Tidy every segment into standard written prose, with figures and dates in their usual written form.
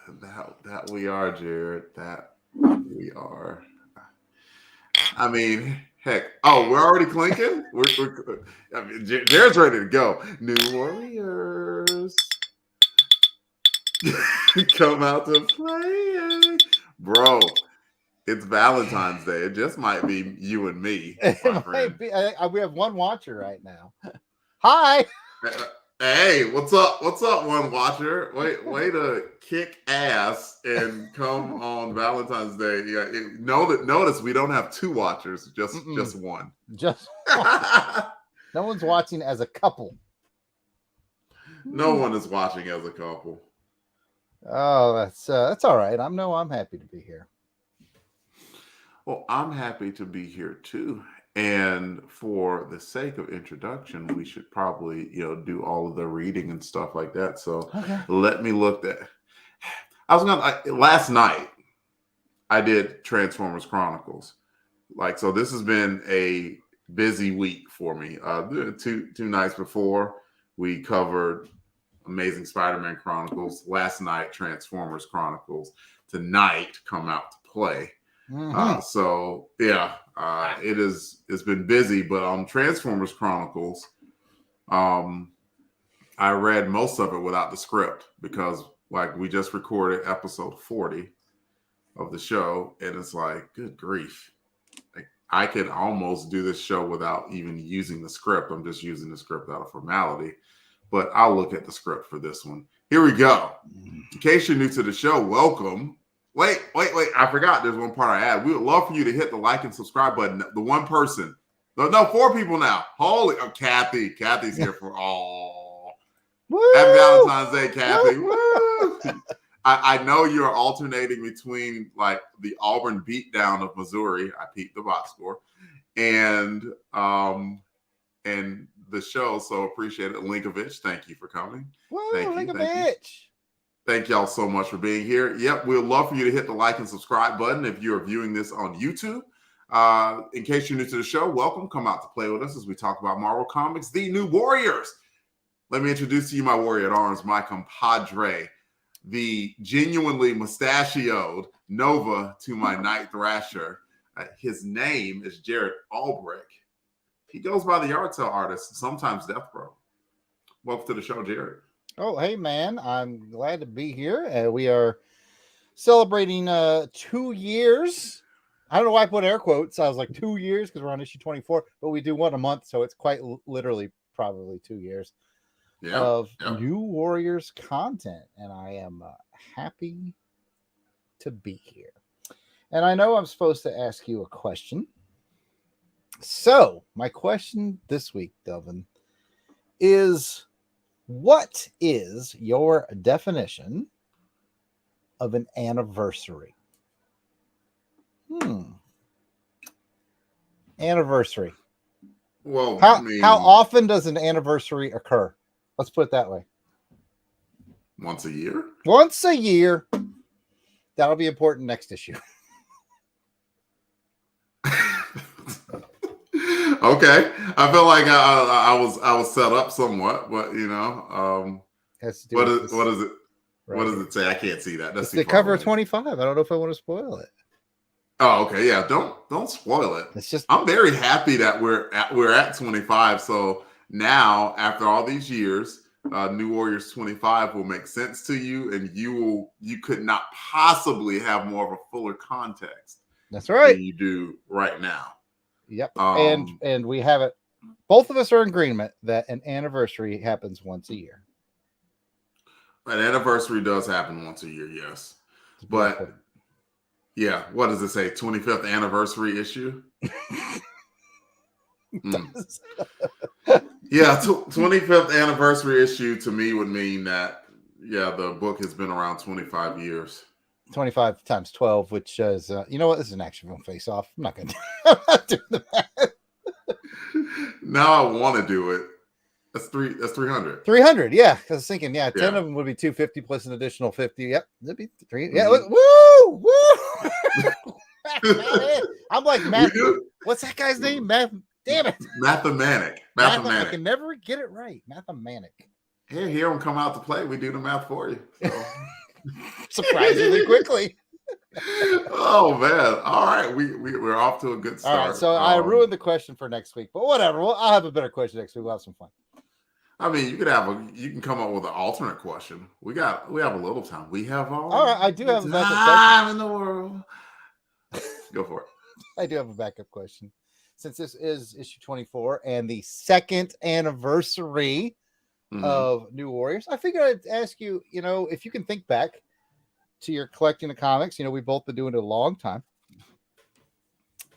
That we are, Jarrod. That we are. I mean, heck. Oh, we're already clinking. I mean, Jared's ready to go. New Warriors come out to play, bro. It's Valentine's Day. It just might be you and me, my friend. We have one watcher right now. Hi. Hey, what's up? What's up, one watcher? Way to kick ass and come on Valentine's Day. Yeah, notice we don't have two watchers, just one. Just one. No one's watching as a couple. No one is watching as a couple. Oh, that's all right. I'm happy to be here. Well, I'm happy to be here too. And for the sake of introduction, we should probably, do all of the reading and stuff like that. So Let me look at. Last night I did Transformers Chronicles. So this has been a busy week for me. Two nights before we covered Amazing Spider-Man Chronicles. Last night, Transformers Chronicles. Tonight, come out to play. It's been busy, but on Transformers Chronicles, I read most of it without the script because we just recorded episode 40 of the show, and it's like, good grief. I could almost do this show without even using the script. I'm just using the script out of formality, but I'll look at the script for this one. Here we go. In case you're new to the show, welcome. Wait. I forgot there's one part I add. We would love for you to hit the like and subscribe button. The one person. No, 4 people now. Holy, Kathy. Kathy's here for all. Happy Valentine's Day, Kathy. Woo! I know you're alternating between the Auburn beatdown of Missouri. I peeped the box score. And the show. So appreciate it. Linkovich, thank you for coming. Woo, Linkovich. Thank y'all so much for being here. Yep, we'd love for you to hit the like and subscribe button if you're viewing this on YouTube. In case you're new to the show, welcome. Come out to play with us as we talk about Marvel Comics, The New Warriors. Let me introduce to you my warrior at arms, my compadre, the genuinely mustachioed Nova to my Night Thrasher. His name is Jarrod Albrecht. He goes by the Yard Sale Artist, sometimes Death Row. Welcome to the show, Jarrod. Oh, hey, man. I'm glad to be here. We are celebrating 2 years. I don't know why I put air quotes. I was like 2 years because we're on issue 24, but we do one a month. So it's quite literally probably 2 years of New Warriors content. And I am happy to be here. And I know I'm supposed to ask you a question. So my question this week, Delvin, is... what is your definition of an anniversary? Anniversary. Well, how often does an anniversary occur? Let's put it that way. Once a year? Once a year. That'll be important next issue. Okay, I feel like I was set up somewhat, but what does it? Right. What does it say? I can't see that. That's the cover of 25. I don't know if I want to spoil it. Oh, okay, yeah. Don't spoil it. It's just I'm very happy that we're at 25. So now, after all these years, New Warriors 25 will make sense to you, and you could not possibly have more of a fuller context. That's right. Than you do right now. Yep. And we have it. Both of us are in agreement that an anniversary happens once a year. An anniversary does happen once a year, yes. But yeah, what does it say? 25th anniversary issue? Yeah, 25th anniversary issue to me would mean that, the book has been around 25 years. 25 times 12, which is, you know what? This is an action film face-off. I'm not doing the math. Now I want to do it. That's 300. 300, yeah. I was thinking, 10 of them would be 250 plus an additional 50. Yep, that'd be 3. Yeah, woo! I'm like, Matt. What's that guy's name? Matt. Damn it. Mathematic. I can never get it right. Mathematic. Hey, hear them come out to play. We do the math for you. So. surprisingly quickly. Oh man! All right, we're off to a good start. All right, so I ruined the question for next week, but whatever. I'll have a better question next week. We'll have some fun. I mean, you can come up with an alternate question. We have a little time. We have all right. I do have a backup time in the world. Go for it. I do have a backup question. Since this is issue 24 and the second anniversary of New Warriors, I figured I'd ask you, if you can think back to your collecting of comics, we've both been doing it a long time.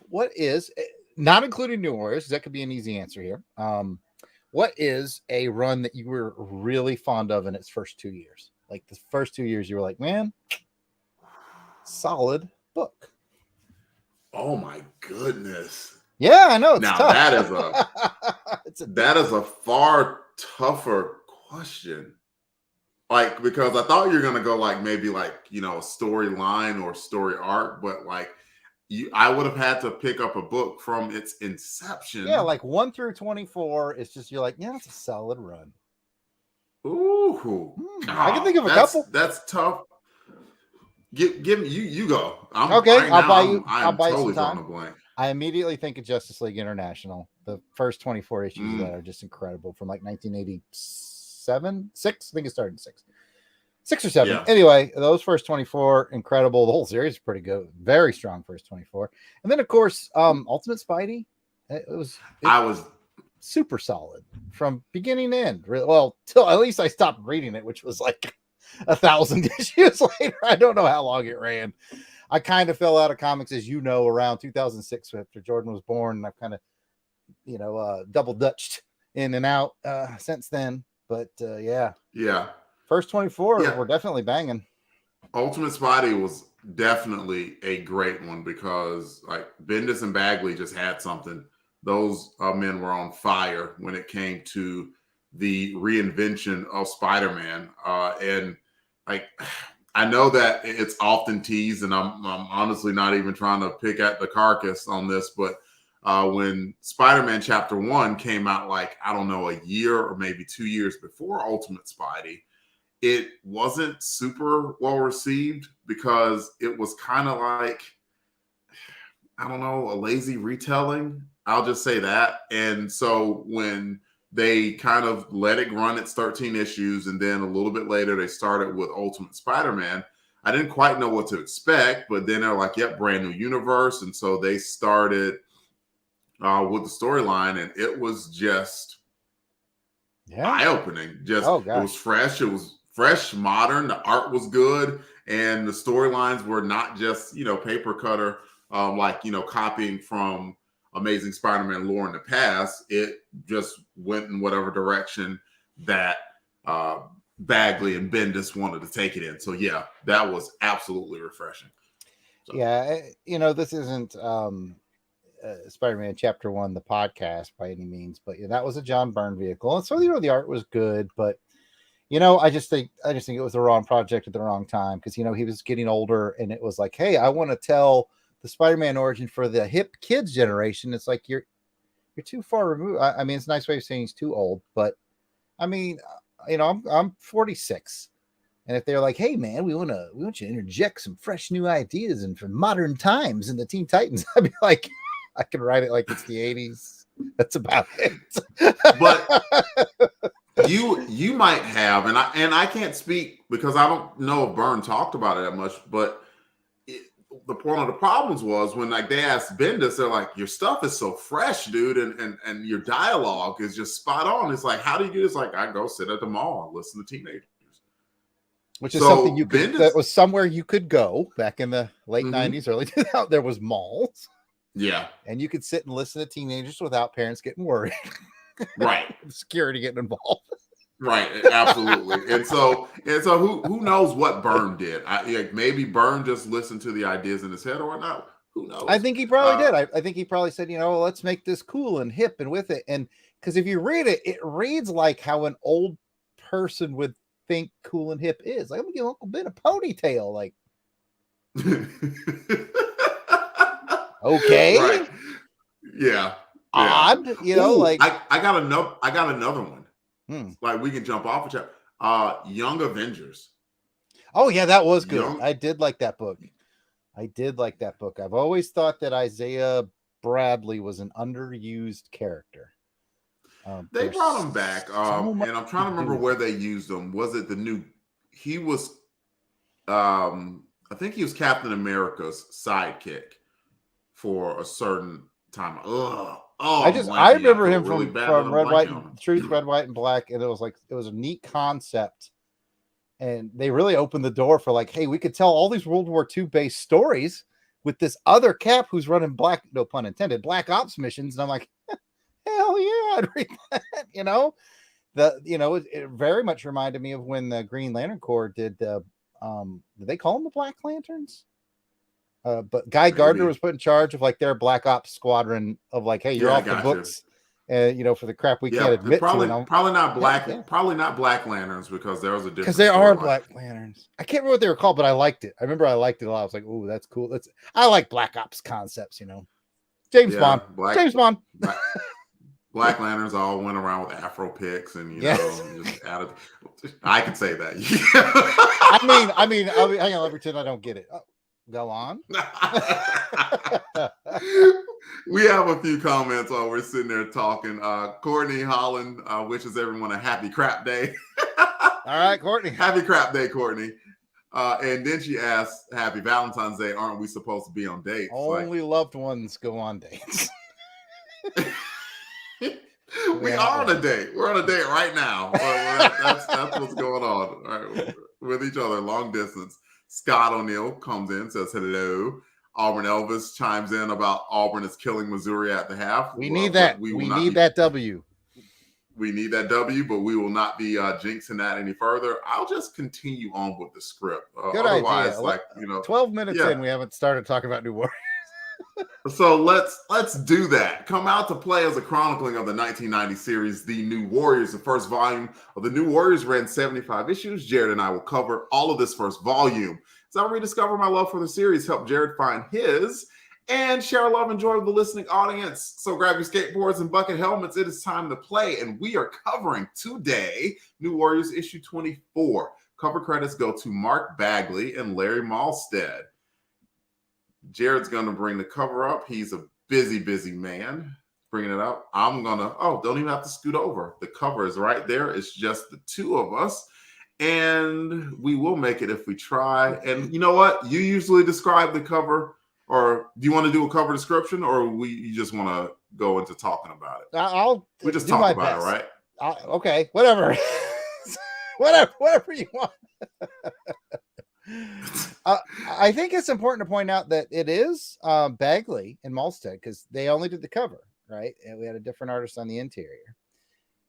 What is, not including New Warriors, that could be an easy answer here. What is a run that you were really fond of in its first 2 years? Like the first 2 years, you were like, man, solid book. Oh my goodness. Yeah, I know. It's now tough. that is a far tougher question. Like, because I thought you were gonna go like maybe like a storyline or story arc, but like I would have had to pick up a book from its inception. Yeah, like 1 through 24. It's just you're like, yeah, it's a solid run. Ooh, I can think of a couple. That's tough. Give me you go. Okay, I'll buy you. I'll buy totally you some time. drawing a blank. I immediately think of Justice League International. The first 24 issues that are just incredible from like 1987, 6. I think it started in 6 or 7. Yeah. Anyway, those first 24, incredible. The whole series is pretty good. Very strong first 24. And then, of course, Ultimate Spidey. It was super solid from beginning to end. Well, till at least I stopped reading it, which was like 1,000 issues later. I don't know how long it ran. I kind of fell out of comics, as around 2006 after Jordan was born. And I've kind of, double dutched in and out since then. But yeah. First 24 were definitely banging. Ultimate Spidey was definitely a great one because like Bendis and Bagley just had something. Those men were on fire when it came to the reinvention of Spider-Man. And like, I know that it's often teased, and I'm honestly not even trying to pick at the carcass on this, but when Spider-Man Chapter 1 came out, like, I don't know, a year or maybe 2 years before Ultimate Spidey, it wasn't super well received because it was kind of like, I don't know, a lazy retelling. I'll just say that. And so when they kind of let it run its 13 issues, and then a little bit later they started with Ultimate Spider-Man, I didn't quite know what to expect, but then they're like, yep, brand new universe. And so they started with the storyline, and it was just eye-opening. Just it was fresh. It was fresh, modern. The art was good, and the storylines were not just paper cutter, copying from Amazing Spider-Man lore in the past. It just went in whatever direction that Bagley and Bendis wanted to take it in. So yeah, that was absolutely refreshing. So. Yeah, this isn't Spider-Man Chapter 1, the podcast, by any means, but that was a John Byrne vehicle, and so the art was good, but I just think it was the wrong project at the wrong time because he was getting older, and it was like, hey, I want to tell the Spider-Man origin for the hip kids generation. It's like you're too far removed. I mean, it's a nice way of saying he's too old, but I mean, I'm 46, and if they're like, hey man, we want you to interject some fresh new ideas and from modern times in the Teen Titans, I'd be like, I can write it like it's the 80s. That's about it. But you might have, and I can't speak because I don't know if Byrne talked about it that much, but one of the problems was when like they asked Bendis, they're like, your stuff is so fresh, dude, and your dialogue is just spot on. It's like, how do you do this? Like, I go sit at the mall and listen to teenagers. Which is something that was somewhere you could go back in the late 90s, early 2000s. There was malls. Yeah. And you could sit and listen to teenagers without parents getting worried. Right. Security getting involved. Right, absolutely. and so who knows what Byrne did? Maybe Byrne just listened to the ideas in his head or not. Who knows? I think he probably did. I think he probably said, let's make this cool and hip and with it. And because if you read it, it reads like how an old person would think cool and hip is. Like, I'm gonna give Uncle Ben a ponytail. Like, okay, right? Yeah, odd. Like I got another one. Like we can jump off of Young Avengers. Oh yeah, that was good. Young, I did like that book. I've always thought that Isaiah Bradley was an underused character. they There's brought him back, so much and I'm to trying to do remember with where him. they used him. Was it the new? He was, I think he was Captain America's sidekick for a certain time. Ugh. Oh, I'm I blanking. I remember feel him really from bad that I'm Red, White, blanking and on him. Truth, Red, White, and Black, and it was a neat concept, and they really opened the door for like, hey, we could tell all these World War II based stories with this other Cap who's running black, no pun intended, black ops missions, and I'm like, hell yeah, I'd read that. It very much reminded me of when the Green Lantern Corps did they call them the Black Lanterns? But Guy Gardner Maybe. was put in charge of like their Black Ops squadron of like, hey, you're Yeah, I off the got you. books, for the crap we can't Yeah, and admit to. And probably not hell black, yeah, probably not Black Lanterns because there was a because different they are storyline. Black Lanterns. I can't remember what they were called, but I liked it. I remember I liked it a lot. I was like, oh, that's cool. I like Black Ops concepts. James Bond. Black Lanterns all went around with Afro picks and just added. I could say that. hang on, let me pretend I don't get it. Oh, go on. We have a few comments while we're sitting there talking. Courtney Holland wishes everyone a happy crap day. All right, Courtney. Happy crap day, Courtney. And then she asks, happy Valentine's Day. Aren't we supposed to be on dates? Only loved ones go on dates. We are on a date. We're on a date right now. That's what's going on right, with each other, long distance. Scott O'Neill comes in, says hello. Auburn Elvis chimes in about Auburn is killing Missouri at the half. We need that. We need that W. We need that W, but we will not be jinxing that any further. I'll just continue on with the script. Good otherwise, idea. 12 minutes in, we haven't started talking about New Warriors. So let's do that. Come out to play as a chronicling of the 1990 series, The New Warriors. The first volume of The New Warriors ran 75 issues. Jarrod and I will cover all of this first volume. As I rediscover my love for the series, help Jarrod find his, and share love and joy with the listening audience. So grab your skateboards and bucket helmets. It is time to play, and we are covering today New Warriors issue 24. Cover credits go to Mark Bagley and Larry Malstead. Jarrod's going to bring the cover up. He's a busy man. Bringing it up. I'm going to, don't even have to scoot over. The cover is right there. It's just the two of us. And we will make it if we try. And you know what? You usually describe the cover, or do you want to do a cover description, or you just want to go into talking about it? We just talk about it, right? Okay, whatever. whatever you want. I think it's important to point out that it is Bagley and Malstead because they only did the cover, right? And we had a different artist on the interior.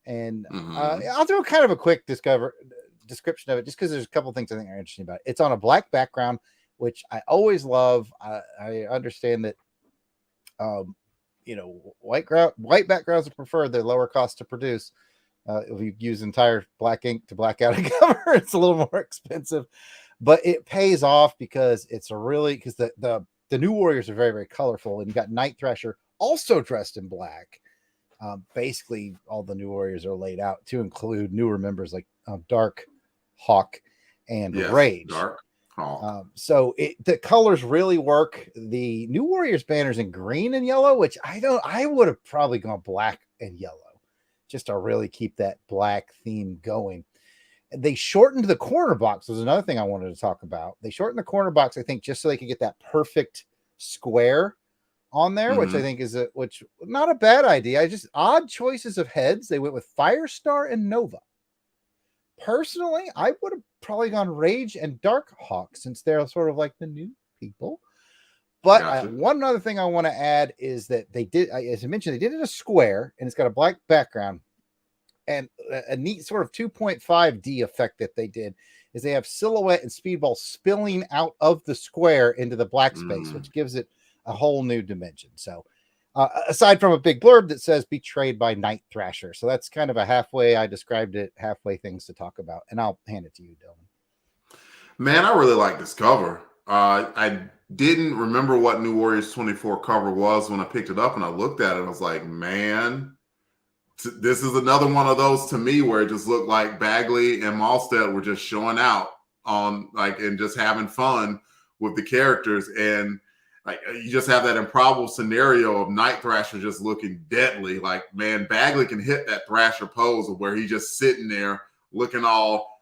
And I'll do kind of a quick description of it just because there's a couple things I think are interesting about it. It's on a black background, which I always love. I understand that, white backgrounds are preferred. They're lower cost to produce. If you use entire black ink to black out a cover, it's a little more expensive. But it pays off because the New Warriors are very, very colorful. And you got Night Thrasher also dressed in black. Basically, all the New Warriors are laid out to include newer members like Dark, Hawk, and Rage. Dark, Hawk. So the colors really work. The New Warriors banners in green and yellow, which I would have probably gone black and yellow just to really keep that black theme going. They shortened the corner box. Was another thing I wanted to talk about. They shortened the corner box, I think, just so they could get that perfect square on there, which I think is not a bad idea. Just odd choices of heads. They went with Firestar and Nova. Personally, I would have probably gone Rage and Dark Hawk since they're sort of like the new people. But one other thing I want to add is that they did, as I mentioned, they did it a square, and it's got a black background. And a neat sort of 2.5D effect that they did is they have Silhouette and Speedball spilling out of the square into the black space, which gives it a whole new dimension. So aside from a big blurb that says betrayed by Night Thrasher. So that's kind of a halfway things to talk about. And I'll hand it to you, Delvin. Man, I really like this cover. I didn't remember what New Warriors 24 cover was when I picked it up, and I looked at it and I was like, man, this is another one of those to me where it just looked like Bagley and Malstead were just showing out on like and just having fun with the characters. And like you just have that improbable scenario of Night Thrasher just looking deadly. Like, man, Bagley can hit that Thrasher pose of where he's just sitting there looking all,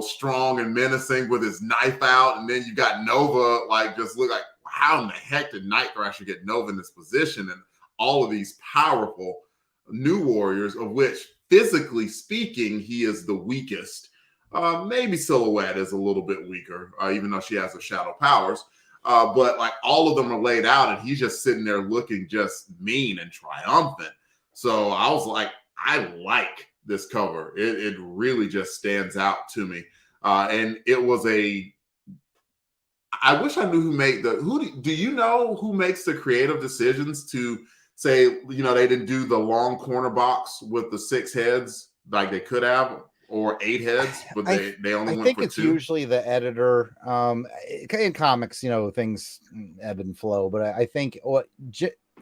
strong and menacing with his knife out. And then you got Nova, like, just look like, how in the heck did Night Thrasher get Nova in this position? And all of these powerful new warriors, of which, physically speaking, he is the weakest. Maybe Silhouette is a little bit weaker, even though she has her shadow powers. But like all of them are laid out, and he's just sitting there looking just mean and triumphant. So I was like, I like this cover. It really just stands out to me. And it was I wish I knew who made do you know who makes the creative decisions to say, they didn't do the long corner box with the 6 heads like they could have, or 8 heads, but they only went for 2? I think it's usually the editor. In comics, things ebb and flow, but I think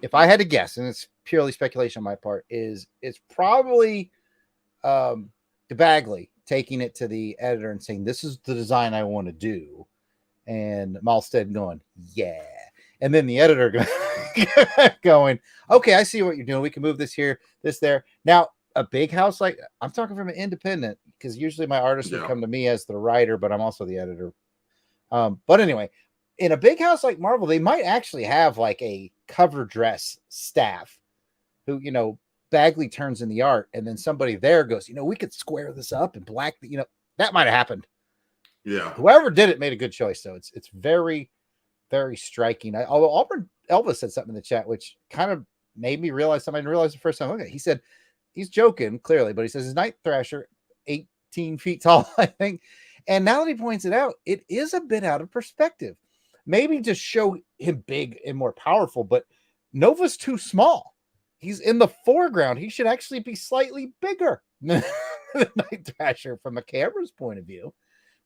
if I had to guess, and it's purely speculation on my part, it's probably the Bagley taking it to the editor and saying, this is the design I want to do. And Malstead going, yeah. And then the editor going, okay, I see what you're doing. We can move this here, this there. Now, a big house, like I'm talking from an independent, because usually my artist would come to me as the writer, but I'm also the editor. But anyway, in a big house like Marvel, they might actually have like a cover dress staff who, Bagley turns in the art, and then somebody there goes, we could square this up and black, that might have happened. Yeah. Whoever did it made a good choice, though. It's very, very striking. Although Auburn Elvis said something in the chat, which kind of made me realize something I didn't realize the first time. Okay, he said, he's joking clearly, but he says his Night Thrasher, 18 feet tall, I think. And now that he points it out, it is a bit out of perspective. Maybe to show him big and more powerful, but Nova's too small. He's in the foreground. He should actually be slightly bigger than Night Thrasher from a camera's point of view.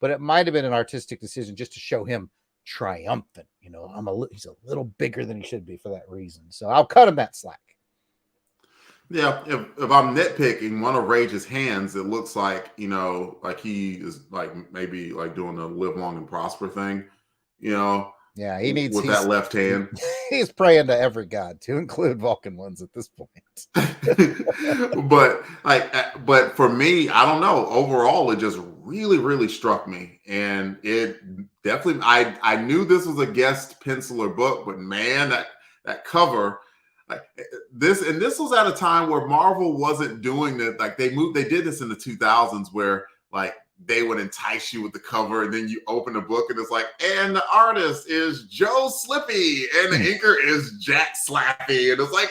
But it might have been an artistic decision just to show him triumphant. He's a little bigger than he should be for that reason. So I'll cut him that slack. Yeah, if I'm nitpicking, one of Rage's hands, it looks like, like he is like maybe like doing the live long and prosper thing, Yeah, he needs with that left hand. He's praying to every god, to include Vulcan ones at this point. but for me, I don't know. Overall, it just really, really struck me, and it definitely. I knew this was a guest penciler book, but man, that cover. Like this was at a time where Marvel wasn't doing that. Like they did this in the 2000s where like they would entice you with the cover, and then you open the book and it's like, and the artist is Joe Slippy and the inker is Jack Slappy, and it's like,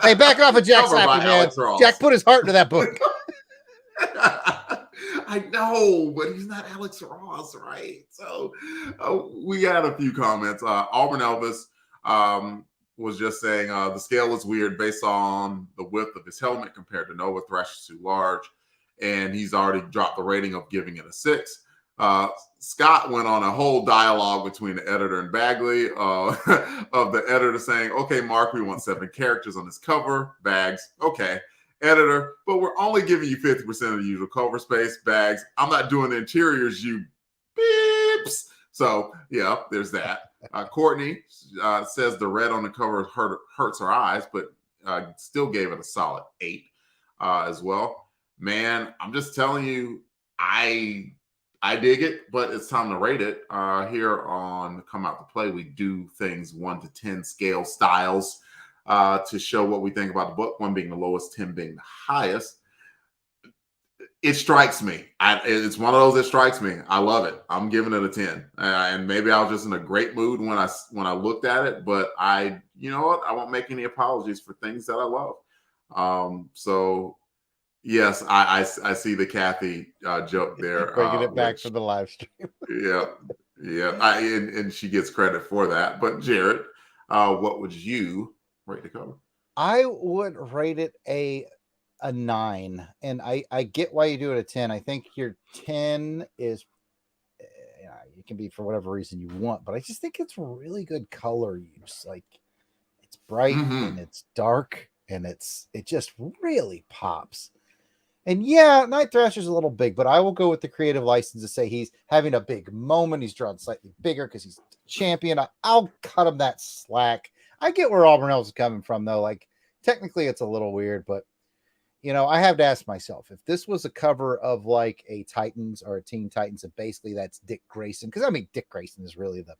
hey, back off of Jack Slappy, man. Jack put his heart into that book. I know, but he's not Alex Ross, right? So we had a few comments. Auburn Elvis was just saying the scale is weird based on the width of his helmet compared to Nova. Thrasher's too large, and he's already dropped the rating of giving it a 6. Scott went on a whole dialogue between the editor and Bagley of the editor saying, okay, Mark, we want 7 characters on this cover. Bags, okay. Editor, but we're only giving you 50% of the usual cover space. Bags, I'm not doing the interiors, you beeps. So, yeah, there's that. Courtney says the red on the cover hurts her eyes, but still gave it a solid 8 as well. Man, I'm just telling you, I dig it, but it's time to rate it. Here on Come Out to Play, we do things 1 to 10 scale styles to show what we think about the book, 1 being the lowest, 10 being the highest. It strikes me. It's one of those that strikes me. I love it. I'm giving it a 10. And maybe I was just in a great mood when I looked at it, but you know what? I won't make any apologies for things that I love. So yes, I see the Kathy joke there. Bringing it back for the live stream. Yeah. And she gets credit for that. But Jarrod, what would you rate the cover? I would rate it a 9, and I get why you do it a 10. I think your 10 is it can be for whatever reason you want, but I just think it's really good color use. Like it's bright and it's dark and it just really pops. And yeah, Night Thrasher's a little big, but I will go with the creative license to say he's having a big moment. He's drawn slightly bigger because he's champion. I'll cut him that slack. I get where Auburn is coming from, though. Like, technically, it's a little weird, but I have to ask myself if this was a cover of like a Titans or a Teen Titans, and basically that's Dick Grayson, because I mean, Dick Grayson is really the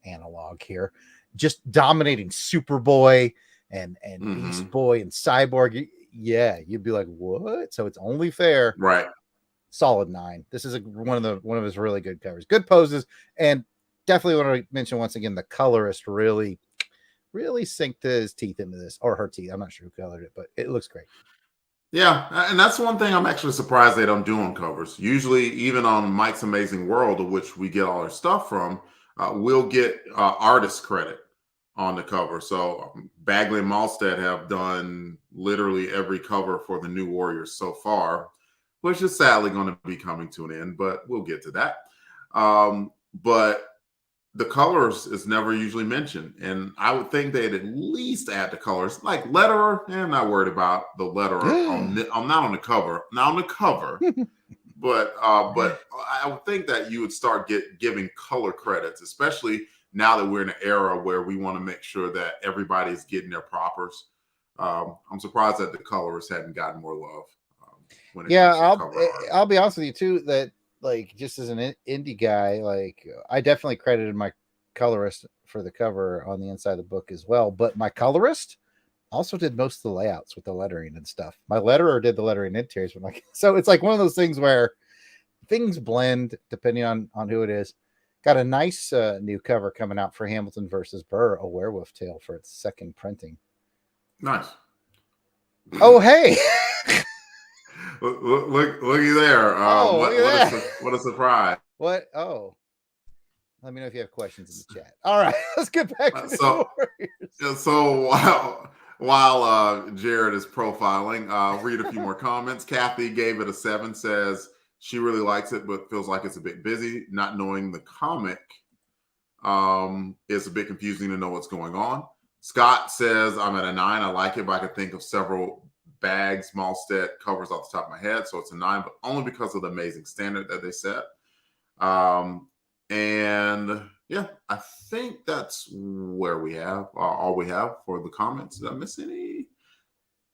analog here, just dominating Superboy and Beast Boy and Cyborg. Yeah, you'd be like, what? So it's only fair, right? Solid 9. This is one of his really good covers, good poses, and definitely want to mention once again the colorist really synced his teeth into this, or her teeth. I'm not sure who colored it, but it looks great. Yeah, and that's one thing I'm actually surprised they don't do on covers. Usually, even on Mike's Amazing World, of which we get all our stuff from, we'll get artist credit on the cover. So Bagley and Malstead have done literally every cover for the New Warriors so far, which is sadly going to be coming to an end, but we'll get to that. But the colors is never usually mentioned, and I would think they'd at least add the colors. Like letterer, I'm not worried about the letterer. I'm not on the cover, but I would think that you would start giving color credits, especially now that we're in an era where we want to make sure that everybody's getting their propers. I'm surprised that the colorists hadn't gotten more love. I'll be honest with you too, that like just as an indie guy, like I definitely credited my colorist for the cover on the inside of the book as well, but my colorist also did most of the layouts with the lettering and stuff. My letterer did the lettering interiors, but like, so it's like one of those things where things blend depending on who it is. Got a nice new cover coming out for Hamilton versus Burr, a werewolf tale, for its second printing. Nice. Oh, hey. Looky there. What a surprise. What? Oh. Let me know if you have questions in the chat. All right. Let's get back to the Warriors. So while Jarrod is profiling, I'll read a few more comments. Kathy gave it a 7, says she really likes it, but feels like it's a bit busy. Not knowing the comic is a bit confusing to know what's going on. Scott says, I'm at a 9. I like it, but I can think of several Bags, Malstead covers off the top of my head. So it's a 9, but only because of the amazing standard that they set. And yeah, I think that's where we have all we have for the comments. Did I miss any?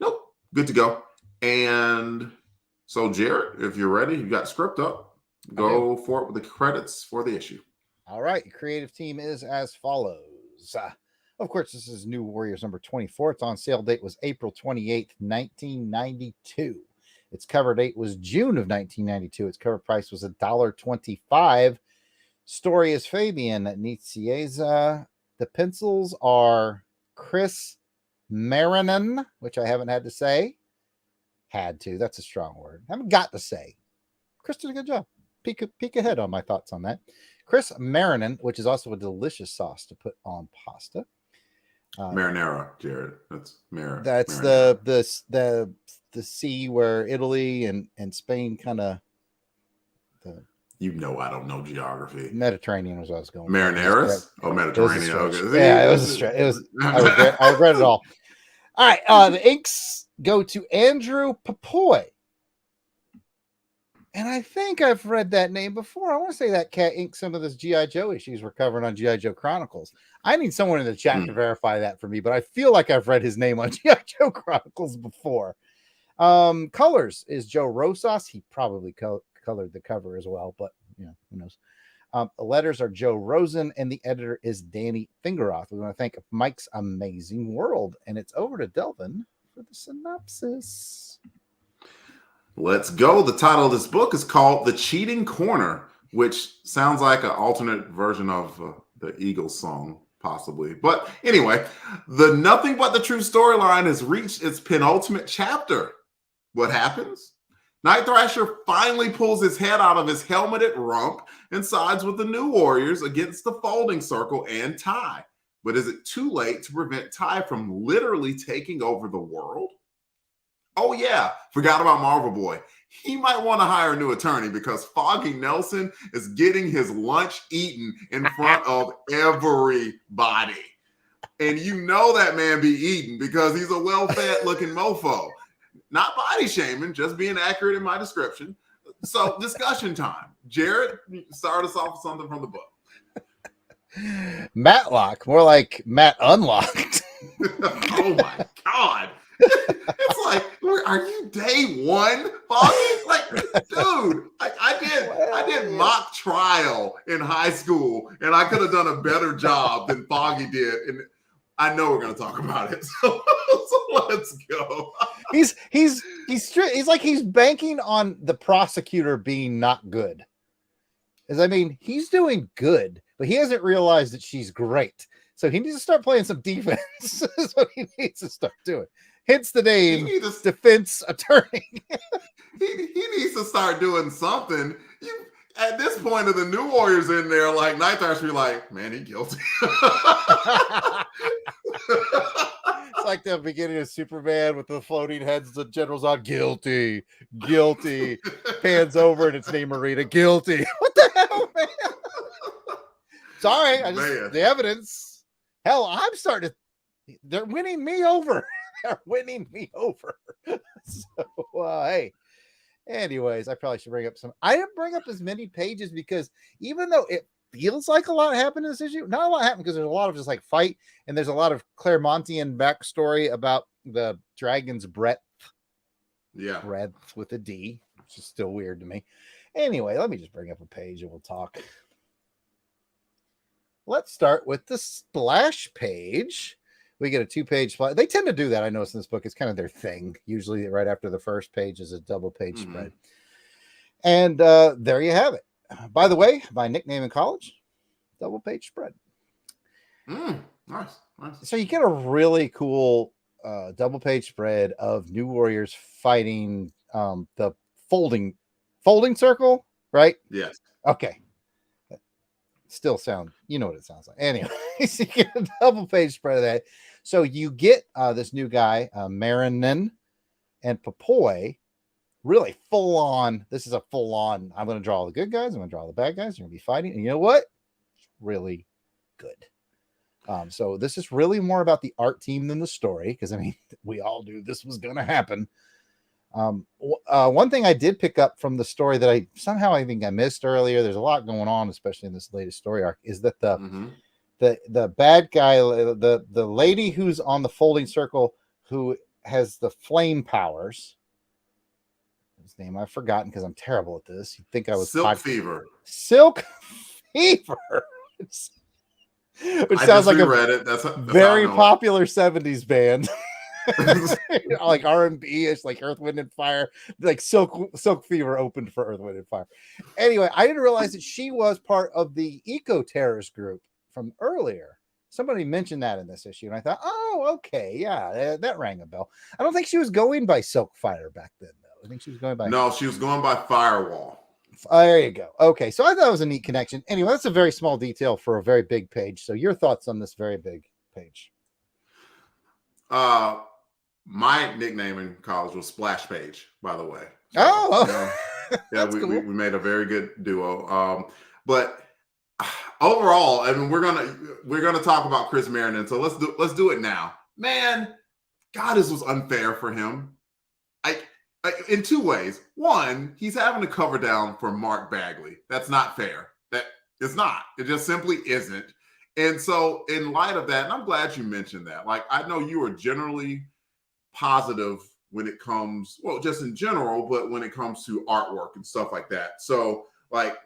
Nope. Good to go. And so, Jarrod, if you're ready, you got script up. Go for it with the credits for the issue. All right. Your creative team is as follows. Of course, this is New Warriors number 24. Its on sale date was April 28th, 1992. Its cover date was June of 1992. Its cover price was $1.25. Story is Fabian Nicieza. The pencils are Chris Marinan, which I haven't had to say. Had to. That's a strong word. I haven't got to say. Chris did a good job. Peek ahead on my thoughts on that. Chris Marinan, which is also a delicious sauce to put on pasta. Marinara, Jarrod. That's marinara. That's the sea where Italy and Spain kind of. I don't know geography. Mediterranean was what I was going. Marinaris? Mediterranean. Okay. Yeah, it was a stretch. It was. I regret it all. All right. The inks go to Andrew Papoy. And I think I've read that name before. I want to say that cat inked some of those G.I. Joe issues we're covering on G.I. Joe Chronicles. I need someone in the chat to verify that for me, but I feel like I've read his name on G.I. Joe Chronicles before. Colors is Joe Rosas. He probably colored the cover as well, but who knows. The letters are Joe Rosen, and the editor is Danny Fingeroth. We want to thank Mike's Amazing World, and it's over to Delvin for the synopsis. Let's go. The title of this book is called The Cheating Corner, which sounds like an alternate version of the Eagles song, possibly. But anyway, the Nothing But the Truth storyline has reached its penultimate chapter. What happens? Night Thrasher finally pulls his head out of his helmeted rump and sides with the New Warriors against the Folding Circle and Ty. But is it too late to prevent Ty from literally taking over the world? Oh, yeah, forgot about Marvel Boy. He might want to hire a new attorney because Foggy Nelson is getting his lunch eaten in front of everybody. And you know that man be eating because he's a well-fed looking mofo. not body shaming, just being accurate in my description. So discussion time. Jarrod, start us off with something from the book. Matlock, more like Matt Unlocked. Oh my God. It's like, are you day one, Foggy? Like, dude, I did mock trial in high school, and I could have done a better job than Foggy did. And I know we're going to talk about it, so let's go. He's like he's banking on the prosecutor being not good. I mean, he's doing good, but he hasn't realized that she's great. So he needs to start playing some defense. That's what he needs to start doing. Hence the name defense attorney. he needs to start doing something. At this point of the new Warriors in there, like Night Thrasher be like, man, he guilty. It's like the beginning of Superman with the floating heads, the general's on guilty. Pans over and it's named Marita, guilty. What the hell, man? Sorry, the evidence. Hell, I'm starting to. They're winning me over. They're winning me over. So, hey. Anyways, I probably should bring up some. I didn't bring up as many pages because even though it feels like a lot happened in this issue, not a lot happened because there's a lot of just like fight and there's a lot of Claremontian backstory about the dragon's breadth. Yeah. Breadth with a D, which is still weird to me. Anyway, let me just bring up a page and we'll talk. Let's start with the splash page. We get a 2-page splash. They tend to do that. I noticed in this book. It's kind of their thing. Usually right after the first page is a double page spread. And there you have it. By the way, my nickname in college, double page spread. Nice. So you get a really cool double page spread of New Warriors fighting the folding circle, right? Yes. Okay. Still sound, you know what it sounds like. Anyway, so you get a double page spread of that. So you get this new guy, Marinin and Papoy, really full on. This is a full on. I'm going to draw the good guys. I'm going to draw the bad guys. You're going to be fighting. And you know what? It's really good. So this is really more about the art team than the story. Because I mean, we all knew this was going to happen. One thing I did pick up from the story that I think I missed earlier, there's a lot going on, especially in this latest story arc, is that the bad guy, the lady who's on the folding circle who has the flame powers, his name I've forgotten because I'm terrible at this. You think I was Silk Fever. Silk Fever. Which sounds like that's very popular 70s band. Like R&B-ish, like Earth, Wind, and Fire. Like Silk Fever opened for Earth, Wind, and Fire. Anyway, I didn't realize that she was part of the eco-terrorist group from earlier. Somebody mentioned that in this issue, and I thought, oh, okay, yeah, that rang a bell. I don't think she was going by Silk Fire back then, though. I think she was going by... No, she was going by Firewall. There you go. Okay, so I thought it was a neat connection. Anyway, that's a very small detail for a very big page. So your thoughts on this very big page? My nickname in college was Splash Page, by the way. So, yeah, we made a very good duo. But overall, I mean, we're gonna talk about Chris Marinin. So let's do it now. Man, God, this was unfair for him. In two ways. One, he's having to cover down for Mark Bagley. That's not fair. That it's not. It just simply isn't. And so, in light of that, and I'm glad you mentioned that. Like, I know you are generally positive when it comes, well, just in general, but when it comes to artwork and stuff like that. So, like,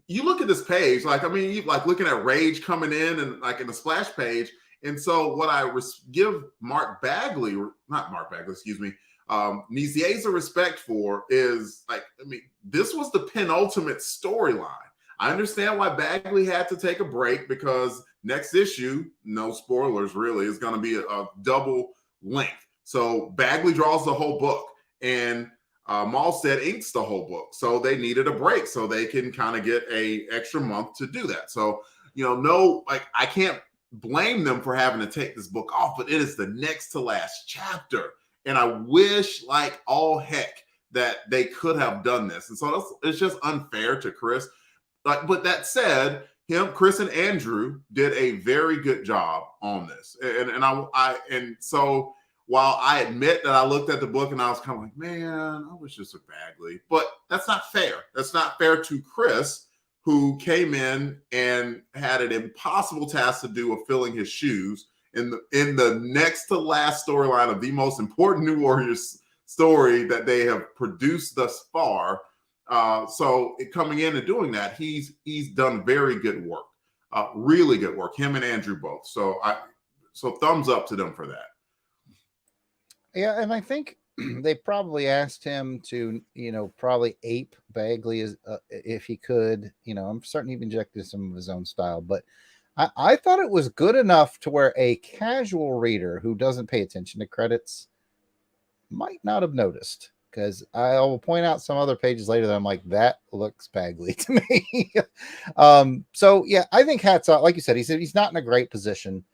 you look at this page, like, I mean, you like looking at Rage coming in and like in the splash page. And so, what I give Mark Bagley, not Mark Bagley, excuse me, Nizieza respect for is like, I mean, this was the penultimate storyline. I understand why Bagley had to take a break because next issue, no spoilers really, is going to be a double length. So Bagley draws the whole book and Malstead inks the whole book. So they needed a break so they can kind of get a extra month to do that. So, I can't blame them for having to take this book off, but it is the next to last chapter. And I wish like all heck that they could have done this. And so it's just unfair to Chris. But that said, Chris and Andrew did a very good job on this. And so while I admit that I looked at the book and I was kind of like, man, I wish this were Bagley. But that's not fair. That's not fair to Chris, who came in and had an impossible task to do of filling his shoes in the next to last storyline of the most important New Warriors story that they have produced thus far. So coming in and doing that, he's done very good work, really good work. Him and Andrew both. So thumbs up to them for that. Yeah, and I think they probably asked him to, probably ape Bagley as if he could. I'm certain he injected some of his own style, but I thought it was good enough to where a casual reader who doesn't pay attention to credits might not have noticed. Because I will point out some other pages later that I'm like, that looks Bagley to me. So yeah, I think hats off. Like you said, he's not in a great position,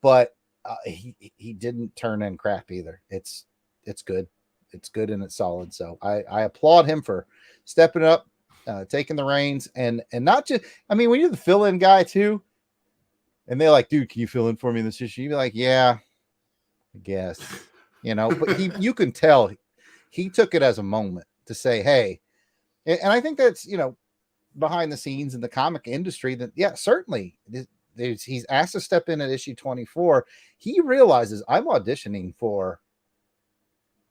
but he didn't turn in crap either. It's good. It's good and it's solid. So I applaud him for stepping up, taking the reins, and not just. I mean, when you're the fill-in guy too, and they're like, dude, can you fill in for me in this issue? You'd be like, yeah, I guess. But you can tell he took it as a moment to say, hey, and I think that's, behind the scenes in the comic industry that, yeah, certainly he's asked to step in at issue 24. He realizes I'm auditioning for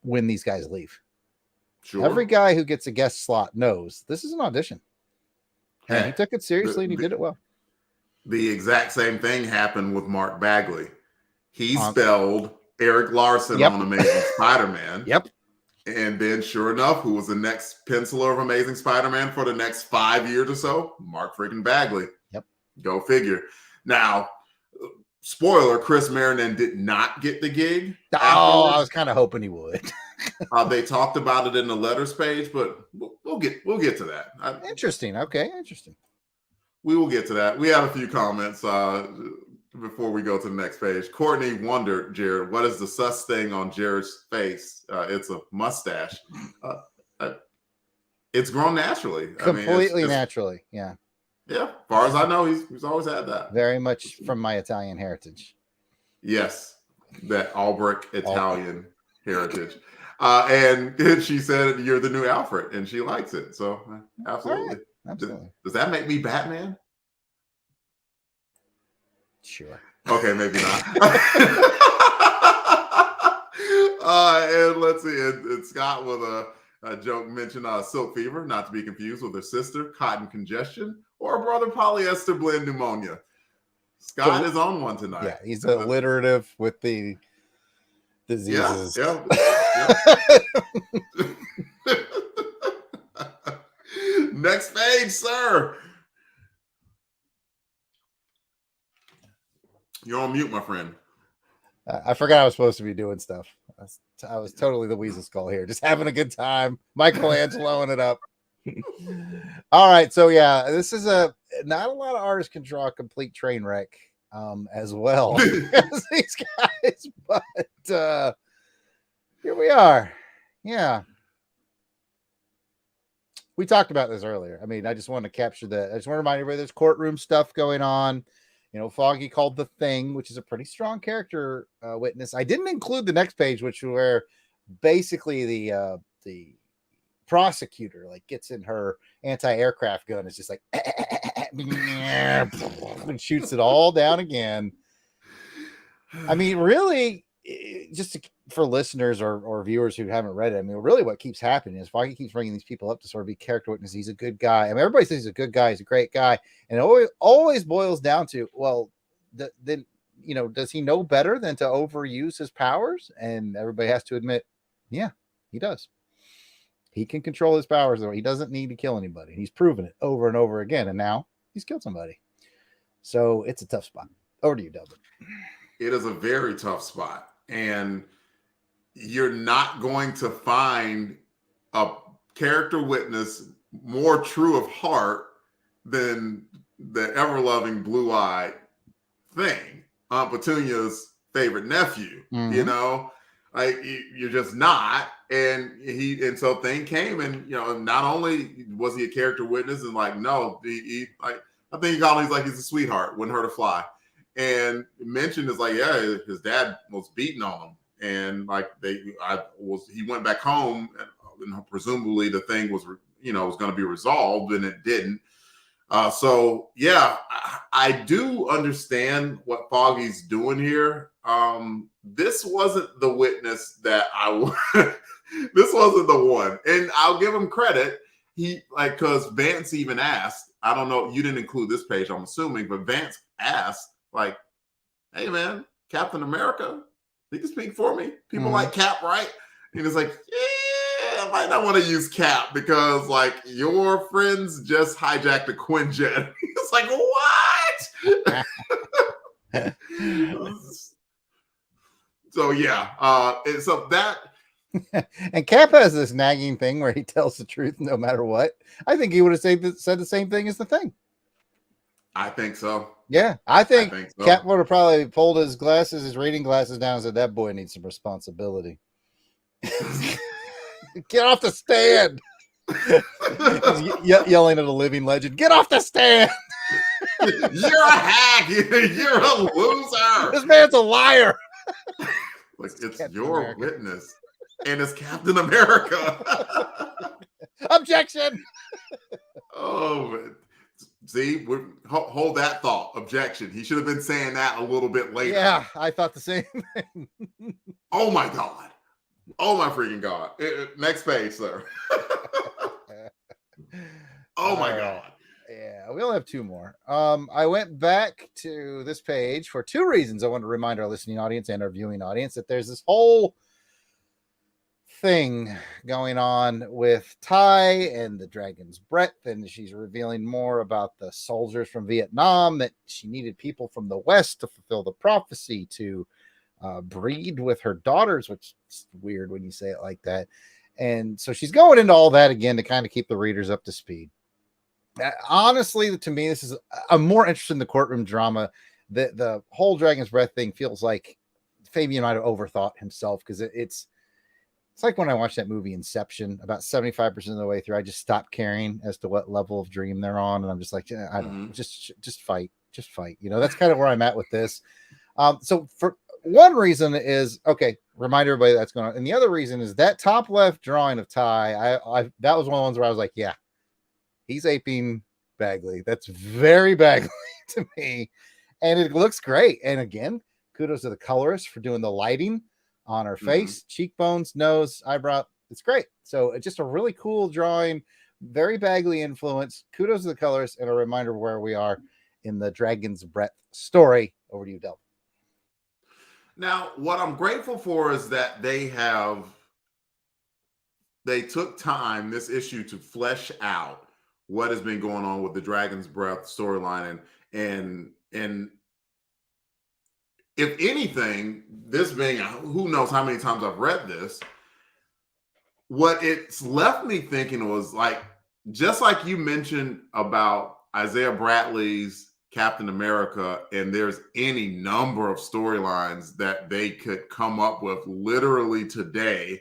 when these guys leave. Sure. Every guy who gets a guest slot knows this is an audition. And he took it seriously and he did it well. The exact same thing happened with Mark Bagley. He spelled Eric Larson on Amazing Spider-Man. Yep. And then, sure enough, who was the next penciler of Amazing Spider-Man for the next 5 years or so? Mark freaking Bagley. Yep. Go figure. Now, spoiler, Chris Marinan did not get the gig. Oh, I was kind of hoping he would. They talked about it in the letters page, but we'll get to that. Interesting. Okay, interesting. We will get to that. We have a few comments before we go to the next page. Courtney wondered, Jarrod, what is the sus thing on Jarrod's face? It's a mustache. It's grown naturally. Completely naturally. Yeah. Yeah. As far as I know, he's always had that. Very much from my Italian heritage. Yes. That Albrecht Italian heritage. And she said, you're the new Alfred, and she likes it. So absolutely. Right. Absolutely. Does that make me Batman? Sure. Okay, maybe not. And let's see. And Scott with a joke mentioned silk fever, not to be confused with her sister, cotton congestion, or a brother polyester blend pneumonia. Scott is on one tonight. Yeah, he's alliterative with the diseases. Yeah. Next page, sir. You're on mute, my friend. I forgot I was supposed to be doing stuff. I was totally the Weasel Skull here, just having a good time. Michelangeloing it up. All right, so yeah, this is not a lot of artists can draw a complete train wreck as well as these guys, but here we are. Yeah. We talked about this earlier. I mean, I just want to capture that. I just want to remind everybody there's courtroom stuff going on. Foggy called the Thing, which is a pretty strong character witness. I didn't include the next page, which where basically the prosecutor gets in her anti-aircraft gun. It's just like and shoots it all down again. I mean, really, just for listeners or viewers who haven't read it, I mean, really what keeps happening is Foggy keeps bringing these people up to sort of be character witnesses. He's a good guy. I mean, everybody says he's a good guy. He's a great guy. And it always boils down to, well, then, does he know better than to overuse his powers? And everybody has to admit, yeah, he does. He can control his powers, though. He doesn't need to kill anybody. He's proven it over and over again. And now he's killed somebody. So it's a tough spot. Over to you, Delvin. It is a very tough spot. And you're not going to find a character witness more true of heart than the ever-loving blue-eyed Thing, Aunt Petunia's favorite nephew. You're just not. And so Thing came, and not only was he a character witness, and I think he called him, he's a sweetheart, wouldn't hurt a fly. And mentioned is his dad was beating on him, and like he went back home, and presumably the thing was was going to be resolved, and it didn't. So yeah, I do understand what Foggy's doing here. This wasn't the witness that this wasn't the one, and I'll give him credit. Because Vance even asked, I don't know, you didn't include this page, I'm assuming, but Vance asked, like, hey man, Captain America, he can speak for me. People like Cap, right? And it's like, yeah, I might not want to use Cap because like your friends just hijacked a Quinjet. It's like, what? So yeah, so that. And Cap has this nagging thing where he tells the truth no matter what. I think he would have said the same thing as the Thing. I think so. Yeah, I think so. Cap would have probably pulled his reading glasses down and said, that boy needs some responsibility. Get off the stand. Yelling at a living legend, get off the stand. You're a hack. You're a loser. This man's a liar. Like, it's your witness. And it's Captain America. Objection. Oh, see, hold that thought. Objection. He should have been saying that a little bit later. Yeah, I thought the same thing. Oh my God. Oh my freaking God. Next page, sir. Oh my God. Yeah, we only have two more. I went back to this page for two reasons. I want to remind our listening audience and our viewing audience that there's this whole thing going on with Ty and the Dragon's Breath, and she's revealing more about the soldiers from Vietnam, that she needed people from the West to fulfill the prophecy to breed with her daughters, which is weird when you say it like that. And so she's going into all that again to kind of keep the readers up to speed. Honestly, to me, I'm more interested in the courtroom drama. The whole Dragon's Breath thing feels like Fabian might have overthought himself, because it's like when I watched that movie Inception, about 75% of the way through, I just stopped caring as to what level of dream they're on. And I'm just like, I don't know, just fight. That's kind of where I'm at with this. So for one reason is, okay, remind everybody that's going on. And the other reason is that top left drawing of Ty, that was one of the ones where I was like, yeah, he's aping Bagley. That's very Bagley to me. And it looks great. And again, kudos to the colorist for doing the lighting on her face, cheekbones, nose, eyebrow. It's great. So it's just a really cool drawing, very Bagley influence. Kudos to the colorist, and a reminder of where we are in the Dragon's Breath story. Over to you, Delvin. Now, what I'm grateful for is that they took time this issue to flesh out what has been going on with the Dragon's Breath storyline, and if anything, this being, who knows how many times I've read this, what it's left me thinking was like, just like you mentioned about Isaiah Bradley's Captain America, and there's any number of storylines that they could come up with literally today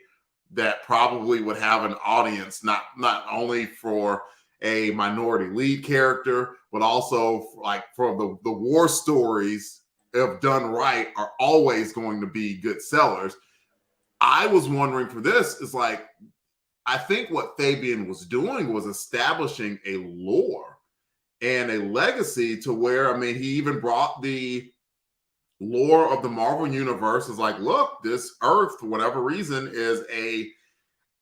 that probably would have an audience, not only for a minority lead character, but also like for the war stories, if done right, are always going to be good sellers. I was wondering for this, is like, I think what Fabian was doing was establishing a lore and a legacy to where, I mean, he even brought the lore of the Marvel Universe as like, look, this Earth, for whatever reason, is a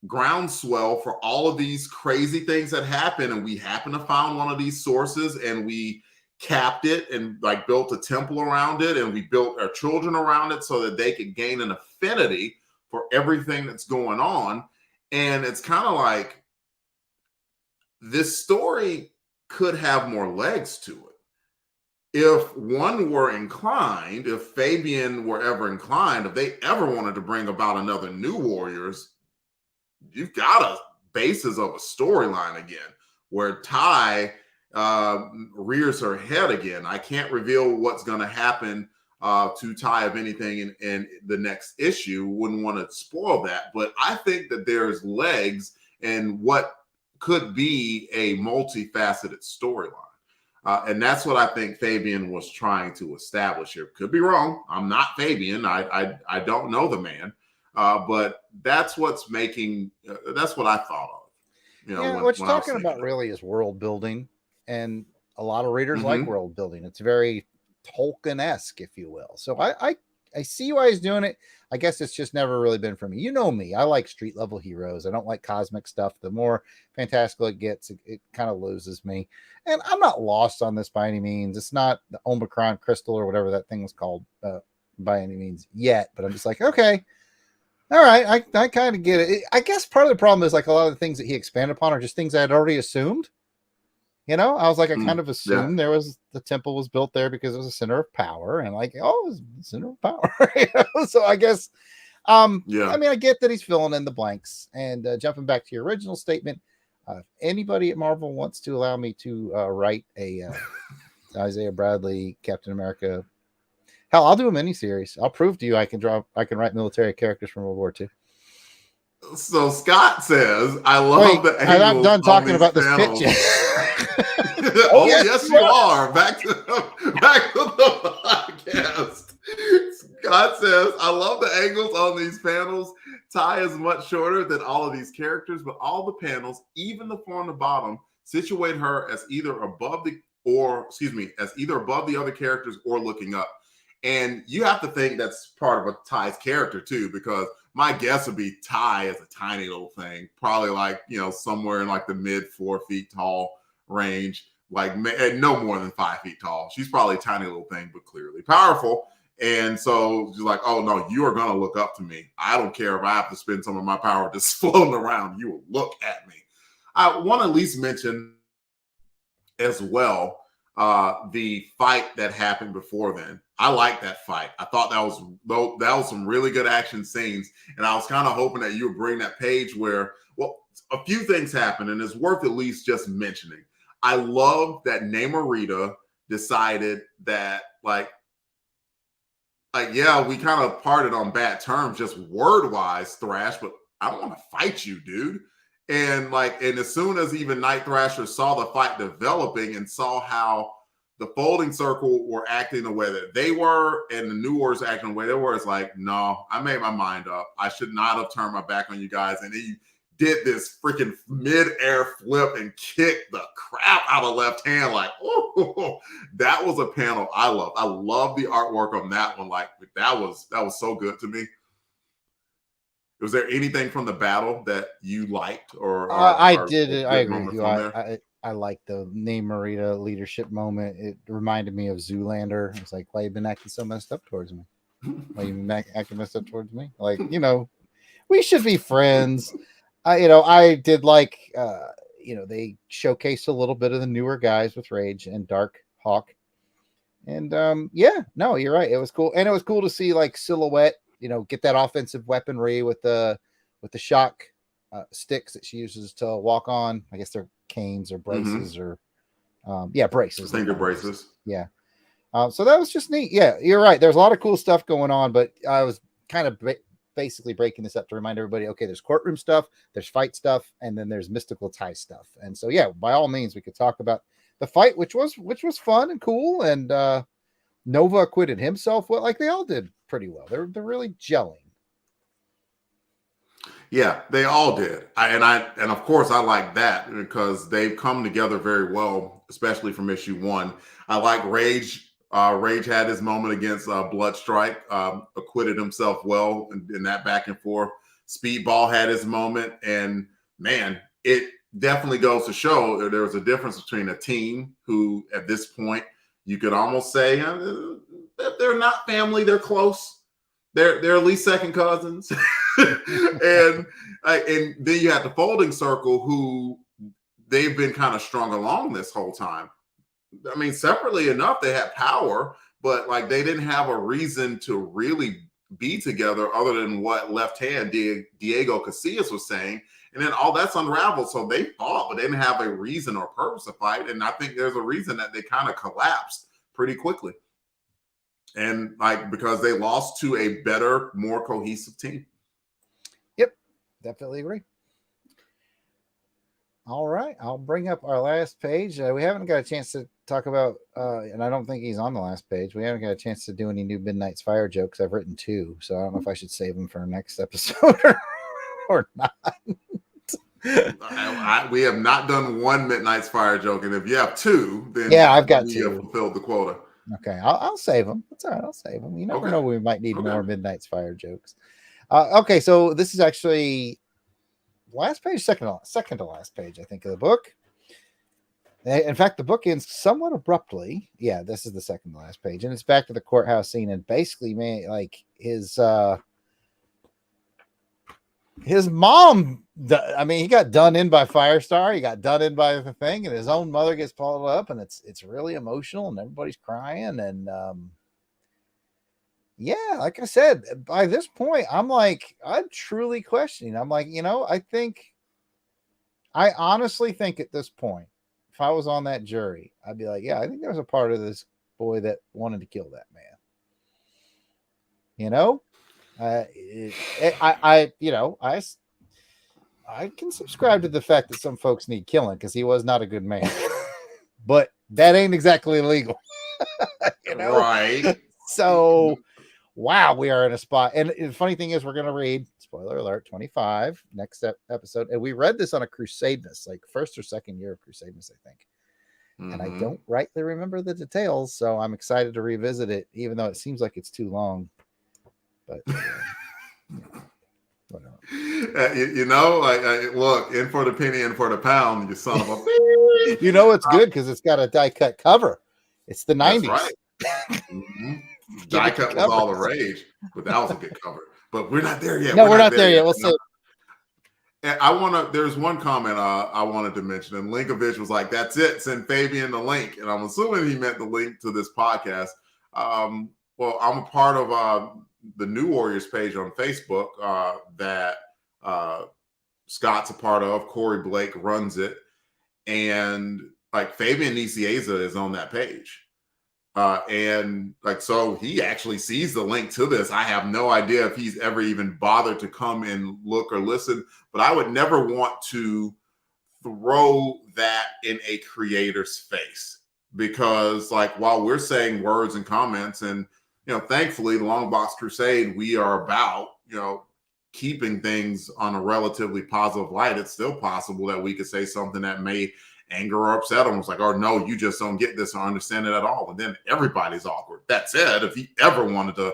groundswell for all of these crazy things that happen. And we happen to find one of these sources, and we capped it and like built a temple around it, and we built our children around it so that they could gain an affinity for everything that's going on. And it's kind of like, this story could have more legs to it if one were inclined, if Fabian were ever inclined, if they ever wanted to bring about another New Warriors. You've got a basis of a storyline again where Ty rears her head again. I can't reveal what's going to happen to Ty, of anything, in the next issue. Wouldn't want to spoil that, but I think that there's legs in what could be a multifaceted storyline. And that's what I think Fabian was trying to establish here. Could be wrong. I'm not Fabian. I don't know the man. But that's what's making, that's what I thought of. You know, Yeah, what when you're I was talking thinking about of it. really is world building, and a lot of readers like Mm-hmm. world building. It's very Tolkien-esque, if you will. So I see why he's doing it. I guess it's just never really been for me. You know me. I like street level heroes. I don't like cosmic stuff. The more fantastical it gets, it kind of loses me. And I'm not lost on this by any means. It's not the Omicron crystal or whatever that thing was called by any means yet. But I'm just like, okay, all right, I kind of get it. I guess part of the problem is like a lot of the things that he expanded upon are just things I had already assumed. You know, I was like, I kind of Yeah. assumed there was the temple was built there because it was a center of power, and like, oh, it was a center of power. You know? So I guess, Yeah. I mean, I get that he's filling in the blanks. And jumping back to your original statement, if anybody at Marvel wants to allow me to write a Isaiah Bradley Captain America, hell, I'll do a miniseries. I'll prove to you I can write military characters from World War II. So Scott says, I love Wait, the I'm not angles done on talking these about this panels. pitch yet. Oh, yes, you are. Back to the podcast. Scott says, I love the angles on these panels. Ty is much shorter than all of these characters, but all the panels, even the four on the bottom, situate her as either above the other characters or looking up. And you have to think that's part of a Ty's character too, because my guess would be Ty is a tiny little thing, probably like, somewhere in like the mid 4 feet tall range, like no more than 5 feet tall. She's probably a tiny little thing, but clearly powerful. And so she's like, oh no, you are going to look up to me. I don't care if I have to spend some of my power just floating around. You will look at me. I want to at least mention as well the fight that happened before then. I like that fight. I thought that was some really good action scenes, and I was kind of hoping that you would bring that page where, well, a few things happened, and it's worth at least just mentioning. I love that Namorita decided that yeah, we kind of parted on bad terms, just word-wise, Thrash, but I don't want to fight you, dude. And as soon as even Night Thrasher saw the fight developing and saw how the Folding Circle were acting the way that they were and the New Warriors acting the way they were, it's like, no, I made my mind up. I should not have turned my back on you guys. And he did this freaking mid-air flip and kicked the crap out of Left Hand. Like, oh, that was a panel I love. I love the artwork on that one. Like, that was so good to me. Was there anything from the battle that you liked or I did? I agree with you. I like the Namorita leadership moment. It reminded me of Zoolander. It's like, why you been acting so messed up towards me? Why you been acting messed up towards me? Like, we should be friends. I did like, they showcased a little bit of the newer guys with Rage and Dark Hawk. And yeah, no, you're right. It was cool. And it was cool to see like Silhouette, get that offensive weaponry with the shock sticks that she uses to walk on. I guess they're canes or braces or braces. I think they're braces. Yeah. So that was just neat. Yeah, you're right. There's a lot of cool stuff going on, but I was kind of basically breaking this up to remind everybody, okay, there's courtroom stuff, there's fight stuff, and then there's mystical tie stuff. And so, yeah, by all means, we could talk about the fight, which was fun and cool. And Nova acquitted himself well. Like they all did pretty well. They're really gelling. Yeah, they all did. And of course I like that because they've come together very well, especially from issue 1. I like Rage. Rage had his moment against Bloodstrike, acquitted himself well in that back and forth. Speedball had his moment, and man, it definitely goes to show there was a difference between a team who, at this point, you could almost say they're not family, they're close. They're at least second cousins. and then you have the Folding Circle, who they've been kind of strung along this whole time. I mean, separately enough, they had power, but they didn't have a reason to really be together other than what Left Hand Diego Casillas was saying. And then all that's unraveled. So they fought, but they didn't have a reason or purpose to fight. And I think there's a reason that they kind of collapsed pretty quickly. And because they lost to a better, more cohesive team. Yep, definitely agree. All right, I'll bring up our last page. We haven't got a chance to talk about, and I don't think he's on the last page. We haven't got a chance to do any new Midnight's Fire jokes. I've written 2, so I don't know if I should save them for our next episode or not. We have not done one Midnight's Fire joke, and if you have 2, then I've got we 2. have fulfilled the quota. Okay, I'll save them. That's all right. I'll save them. You never know. We might need more Midnight's Fire jokes. Okay, so this is actually last page, second to last page, I think, of the book. In fact, the book ends somewhat abruptly. Yeah, this is the second to last page, and it's back to the courthouse scene. And basically, man, like his mom. I mean, he got done in by Firestar. He got done in by the thing, and his own mother gets followed up, and it's really emotional, and everybody's crying, and yeah, like I said, by this point, I'm truly questioning. I'm like, I honestly think at this point, if I was on that jury, I'd be like, yeah, I think there was a part of this boy that wanted to kill that man. I can subscribe to the fact that some folks need killing because he was not a good man, but that ain't exactly illegal, Right? So. Wow, we are in a spot. And the funny thing is, we're going to read, spoiler alert, 25 next episode. And we read this on a Crusadeness, like first or second year of Crusadeness, I think. Mm-hmm. And I don't rightly remember the details, so I'm excited to revisit it, even though it seems like it's too long. But whatever. Look, in for the penny, in for the pound, you son of a. It's good because it's got a die cut cover. It's the 90s. That's right. Mm-hmm. Die cut was all the rage, but that was a good cover. But we're not there yet. No, we're not there yet. We'll see. And there's one comment I wanted to mention, and Linkovich was like, "That's it. Send Fabian the link." And I'm assuming he meant the link to this podcast. Well, I'm a part of the New Warriors page on Facebook that Scott's a part of. Corey Blake runs it, and like Fabian Nicieza is on that page. And like, so he actually sees the link to this. I have no idea if he's ever even bothered to come and look or listen, but I would never want to throw that in a creator's face, because like, while we're saying words and comments, and, thankfully the Longbox Crusade, we are about, keeping things on a relatively positive light. It's still possible that we could say something that may anger or upset him. It's like, oh no, you just don't get this or understand it at all. And then everybody's awkward. That said, if he ever wanted to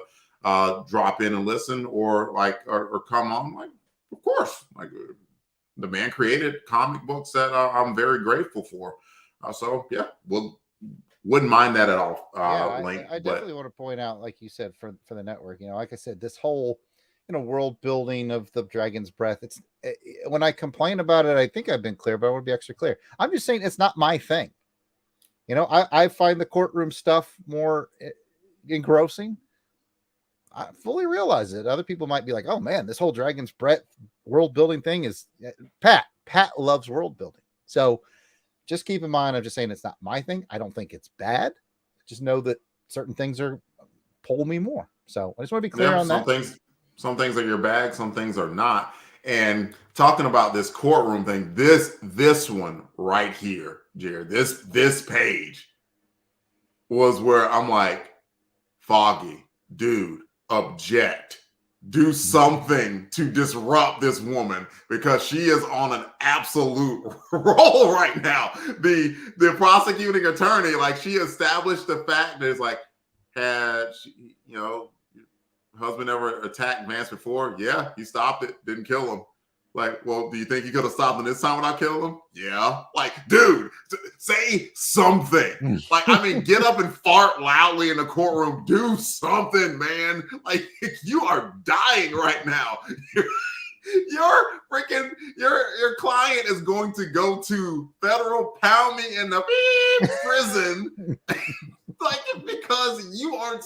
drop in and listen or come on, like, of course, like the man created comic books that I'm very grateful for. So yeah, wouldn't mind that at all. Link, I definitely want to point out, like you said, for the network, like I said, this whole world building of the Dragon's Breath. It's when I complain about it, I think I've been clear, but I want to be extra clear. I'm just saying it's not my thing. I find the courtroom stuff more engrossing. I fully realize it. Other people might be like, "Oh man, this whole Dragon's Breath world building thing is." Pat loves world building, so just keep in mind. I'm just saying it's not my thing. I don't think it's bad. Just know that certain things pull me more. So I just want to be clear on that. Some things are your bag, some things are not. And talking about this courtroom thing, this one right here, Jared, this page was where I'm like, Foggy, dude, object. Do something to disrupt this woman, because she is on an absolute roll right now. The prosecuting attorney, like, she established the fact that it's like, had she, husband ever attacked Vance before? Yeah, he stopped it, didn't kill him. Like, well, do you think he could have stopped him this time without killing him? Yeah. Like, dude, say something. Like, I mean, get up and fart loudly in the courtroom. Do something, man. Like, you are dying right now. Your client is going to go to federal pound me in the prison, like, because you aren't.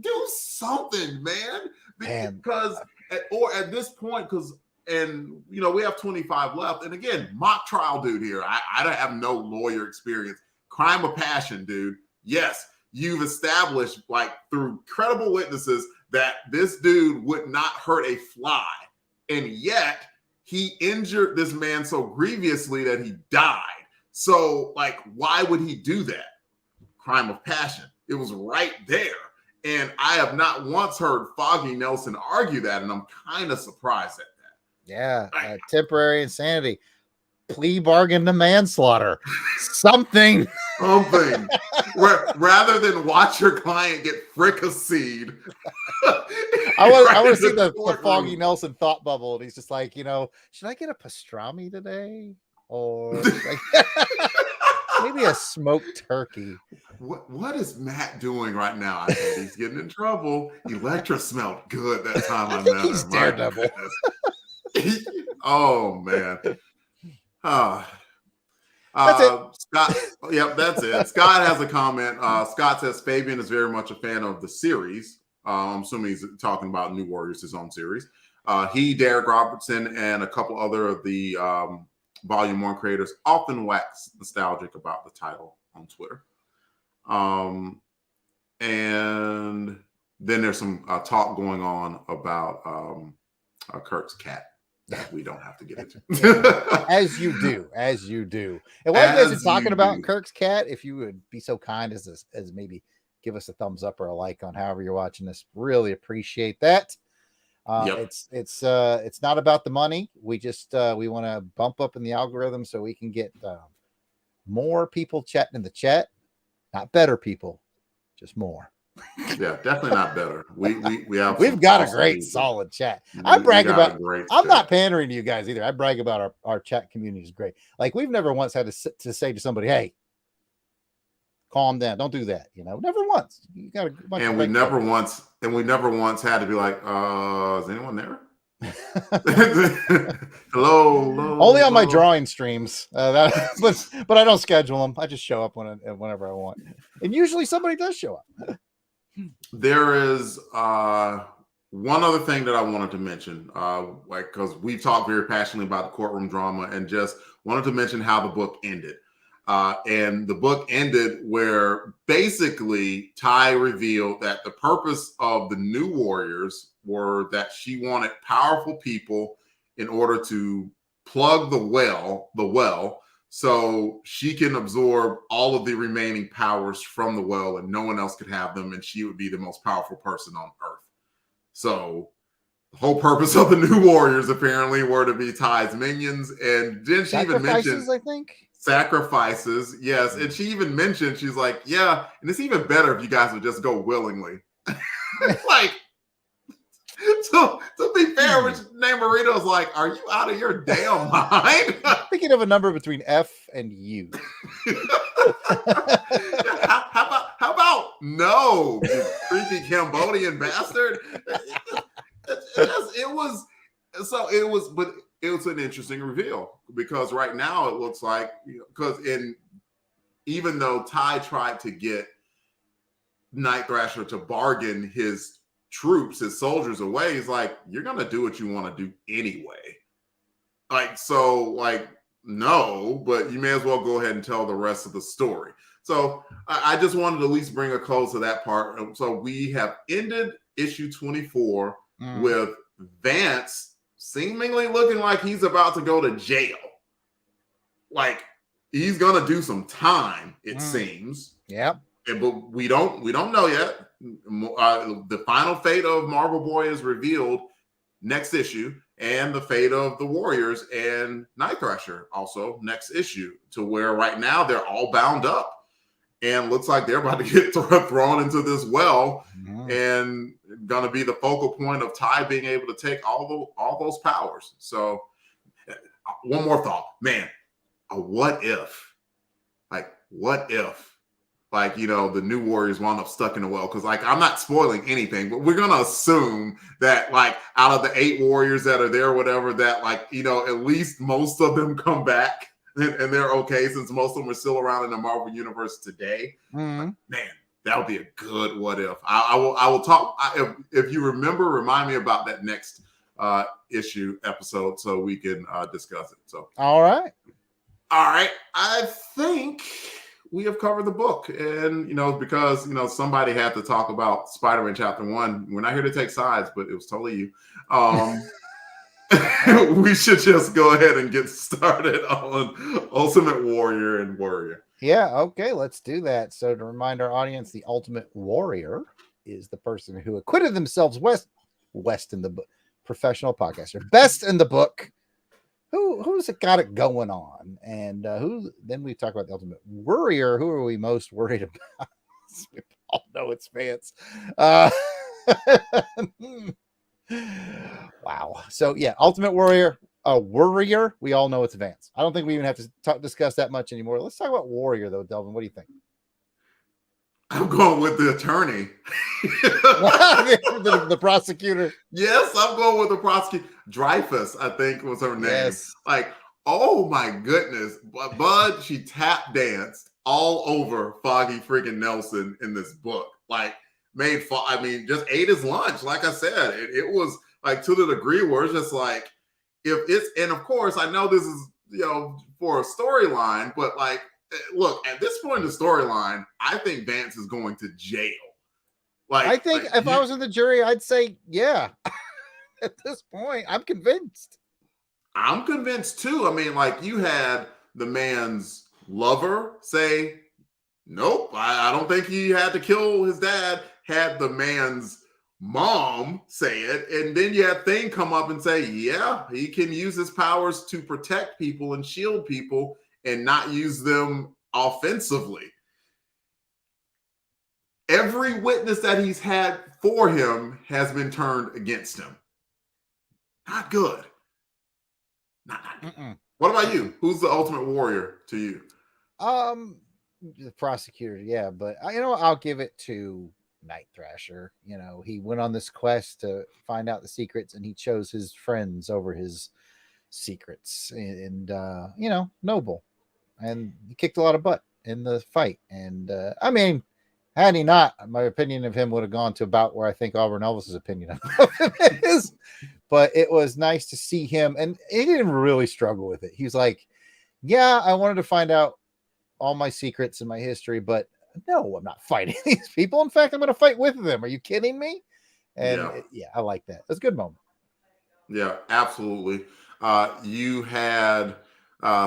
Do something, man. Because at this point, we have 25 left. And again, mock trial dude here. I don't have no lawyer experience. Crime of passion, dude. Yes, you've established, like, through credible witnesses that this dude would not hurt a fly. And yet he injured this man so grievously that he died. So, like, why would he do that? Crime of passion. It was right there. And I have not once heard Foggy Nelson argue that, and I'm kind of surprised at that. Yeah, temporary insanity. Plea bargain to manslaughter. Something. Rather than watch your client get fricasseed. I want to see the Foggy Nelson thought bubble. And he's just like, should I get a pastrami today? Or maybe a smoked turkey. What is Matt doing right now? I think he's getting in trouble. Elektra smelled good that time I met her. He's Daredevil. Oh, man. That's it. Scott, yep, that's it. Scott has a comment. Scott says Fabian is very much a fan of the series. I'm assuming he's talking about New Warriors, his own series. He, Derek Robertson, and a couple other of the Volume 1 creators often wax nostalgic about the title on Twitter. And then there's some talk going on about Kirk's cat that we don't have to get into. As you do. And while you guys are talking about Kirk's cat, if you would be so kind as maybe give us a thumbs up or a like on however you're watching this, really appreciate that. It's not about the money. We just we want to bump up in the algorithm so we can get more people chatting in the chat. Not better people, just more. Yeah, definitely not better. We've got a great solid chat. I brag about. I'm not pandering to you guys either. I brag about our chat community is great. Like, we've never once had to say to somebody, "Hey, calm down, don't do that." Never once. You got a bunch and of we never once had to be like, "Is anyone there?" Hello. Only on my drawing streams. But I don't schedule them. I just show up whenever I want, and usually somebody does show up. There is one other thing that I wanted to mention, because we've talked very passionately about the courtroom drama, and just wanted to mention how the book ended. And the book ended where basically Ty revealed that the purpose of the New Warriors were that she wanted powerful people in order to plug the well, so she can absorb all of the remaining powers from the well, and no one else could have them, and she would be the most powerful person on Earth. So the whole purpose of the New Warriors apparently were to be Ty's minions, and then she even mentioned, I think, sacrifices. Yes, and she even mentioned, she's like, yeah, and it's even better if you guys would just go willingly. Like, to be fair, which name Marito's like, are you out of your damn mind? Thinking of a number between F and U. How about no, you creepy Cambodian bastard? It was an interesting reveal, because right now it looks like, even though Ty tried to get Night Thrasher to bargain his troops, his soldiers away, he's like, you're gonna do what you want to do anyway. No, but you may as well go ahead and tell the rest of the story. So I just wanted to at least bring a close to that part. So we have ended issue 24 with Vance seemingly looking like he's about to go to jail. Like, he's gonna do some time, it seems. Yep. But we don't know yet. The final fate of Marvel Boy is revealed next issue, and the fate of the Warriors and Night Thrasher also next issue, to where right now they're all bound up and looks like they're about to get thrown into this well, and going to be the focal point of Ty being able to take all those powers. So one more thought, man, what if the New Warriors wound up stuck in a well? Because, I'm not spoiling anything, but we're going to assume that, out of the 8 Warriors that are there or whatever, that, at least most of them come back and they're okay, since most of them are still around in the Marvel Universe today. Man, that would be a good what if. I will talk. If you remember, remind me about that next issue episode so we can discuss it. So, all right. I think we have covered the book, and because somebody had to talk about Spider-Man Chapter 1. We're not here to take sides, but it was totally you. we should just go ahead and get started on Ultimate Warrior and Warrior. Yeah, okay, let's do that. So to remind our audience, the Ultimate Warrior is the person who acquitted themselves west in the book, professional podcaster, best in the book. Who's got it going on? And who then we talk about the Ultimate Warrior. Who are we most worried about? We all know it's Vance. Wow. So yeah, Ultimate Warrior. Warrior, we all know it's Vance. I don't think we even have to discuss that much anymore. Let's talk about Warrior, though, Delvin. What do you think? I'm going with the attorney. the prosecutor. Yes, I'm going with the prosecutor. Dreyfus, I think was her name. Yes. Like, oh my goodness. Bud, she tap danced all over Foggy freaking Nelson in this book. Like, just ate his lunch. Like I said, it was like to the degree where it's just like, and of course, I know this is, for a storyline, but like, look, at this point in the storyline, I think Vance is going to jail. Like, I think if I was in the jury, I'd say, yeah. At this point, I'm convinced. I'm convinced too. I mean, like, you had the man's lover say, nope, I don't think he had to kill his dad. Had the man's mom say it, and then you had Thing come up and say, yeah, he can use his powers to protect people and shield people and not use them offensively. Every witness that he's had for him has been turned against him. Not good. Not good. What about you? Who's the Ultimate Warrior to you? The prosecutor, yeah, but I'll give it to Night Thrasher. He went on this quest to find out the secrets, and he chose his friends over his secrets, and noble, and he kicked a lot of butt in the fight. And I mean, had he not, my opinion of him would have gone to about where I think Auburn Elvis's opinion of him is. But it was nice to see him, and he didn't really struggle with it. He was like, yeah, I wanted to find out all my secrets and my history, but no, I'm not fighting these people. In fact, I'm going to fight with them. Are you kidding me? And I like that. It's a good moment. Yeah, absolutely. You had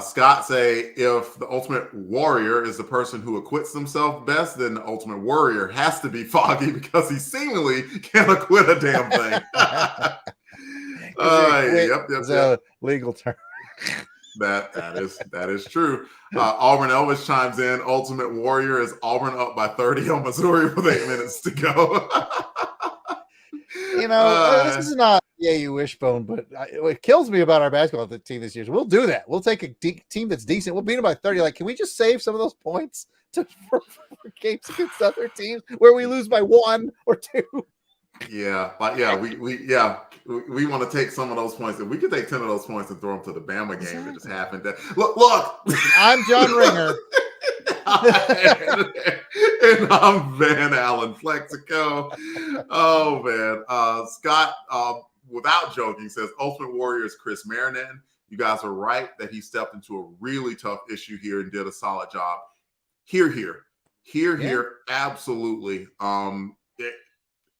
Scott say, if the Ultimate Warrior is the person who acquits themselves best, then the Ultimate Warrior has to be Foggy because he seemingly can't acquit a damn thing. Yep. A legal term. That is true. Auburn Elvis chimes in. Ultimate Warrior is Auburn up by 30 on Missouri with 8 minutes to go. This is not you wishbone, but what kills me about our basketball team this year is we'll do that. We'll take a team that's decent. We'll beat them by 30. Like, can we just save some of those points for games against other teams where we lose by 1 or 2? Yeah, but yeah, we want to take some of those points, and we could take 10 of those points and throw them to the Bama game that just happened. Look, I'm John Ringer. and I'm Van Allen Flexico. Oh man, Scott, without joking, says Ultimate Warrior is Chris Marinan. You guys are right that he stepped into a really tough issue here and did a solid job. Here, absolutely.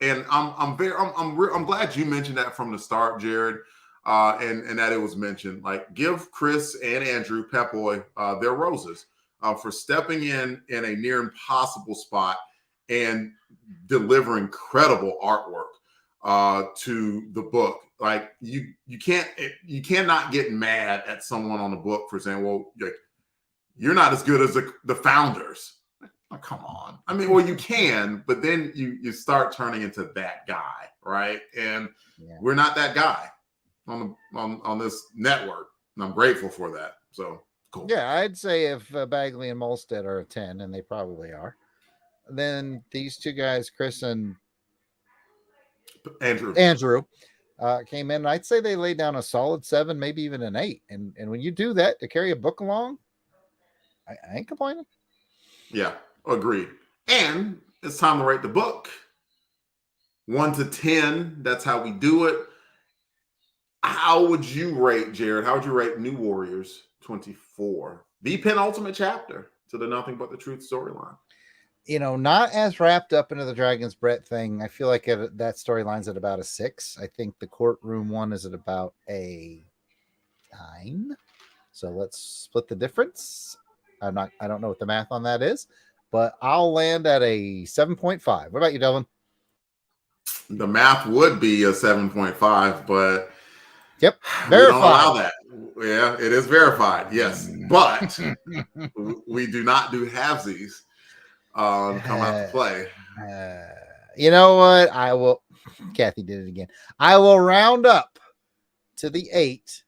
And I'm glad you mentioned that from the start, Jarrod, and that it was mentioned. Like, give Chris and Andrew Pep Boy their roses for stepping in a near impossible spot and delivering credible artwork to the book. Like, you cannot get mad at someone on the book for saying, well, you're not as good as the founders. Oh, come on. I mean, well, you can, but then you start turning into that guy, right? And we're not that guy on this network, and I'm grateful for that. So cool. Yeah, I'd say if Bagley and Molstead are a 10, and they probably are, then these two guys, Chris and Andrew, came in. And I'd say they laid down a solid 7, maybe even an 8. And when you do that to carry a book along, I ain't complaining. Yeah. Agreed. And it's time to rate the book. 1 to 10. That's how we do it. How would you rate, Jarrod? How would you rate New Warriors 24? The penultimate chapter to the Nothing But the Truth storyline. not as wrapped up into the Dragon's Breath thing. I feel like that storyline's at about a 6. I think the courtroom one is at about a 9. So let's split the difference. I don't know what the math on that is, but I'll land at a 7.5. What about you, Delvin? The math would be a 7.5, but yep, we don't allow that. Yeah, it is verified. Yes, but we do not do halvesies come out to play. You know what? I will. Kathy did it again. I will round up to the 8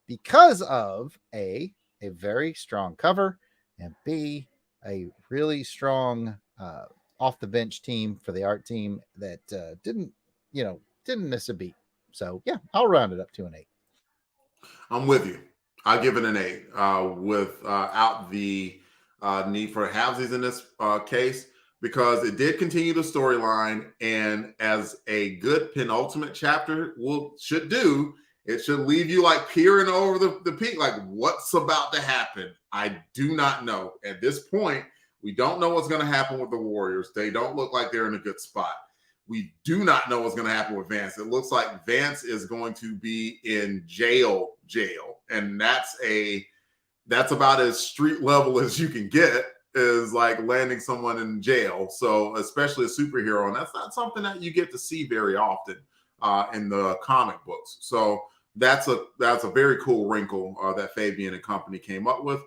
because of a very strong cover, and B, a really strong off the bench team for the art team that didn't miss a beat. So yeah, I'll round it up to an 8. I'm with you. I'll give it an 8 without the need for halvesies in this case, because it did continue the storyline, and as a good penultimate chapter should do, it should leave you like peering over the peak, like what's about to happen. I do not know. At this point, we don't know what's going to happen with the Warriors. They don't look like they're in a good spot. We do not know what's going to happen with Vance. It looks like Vance is going to be in jail, and that's about as street level as you can get, is like landing someone in jail. So especially a superhero, and that's not something that you get to see very often in the comic books. So that's a very cool wrinkle that Fabian and company came up with.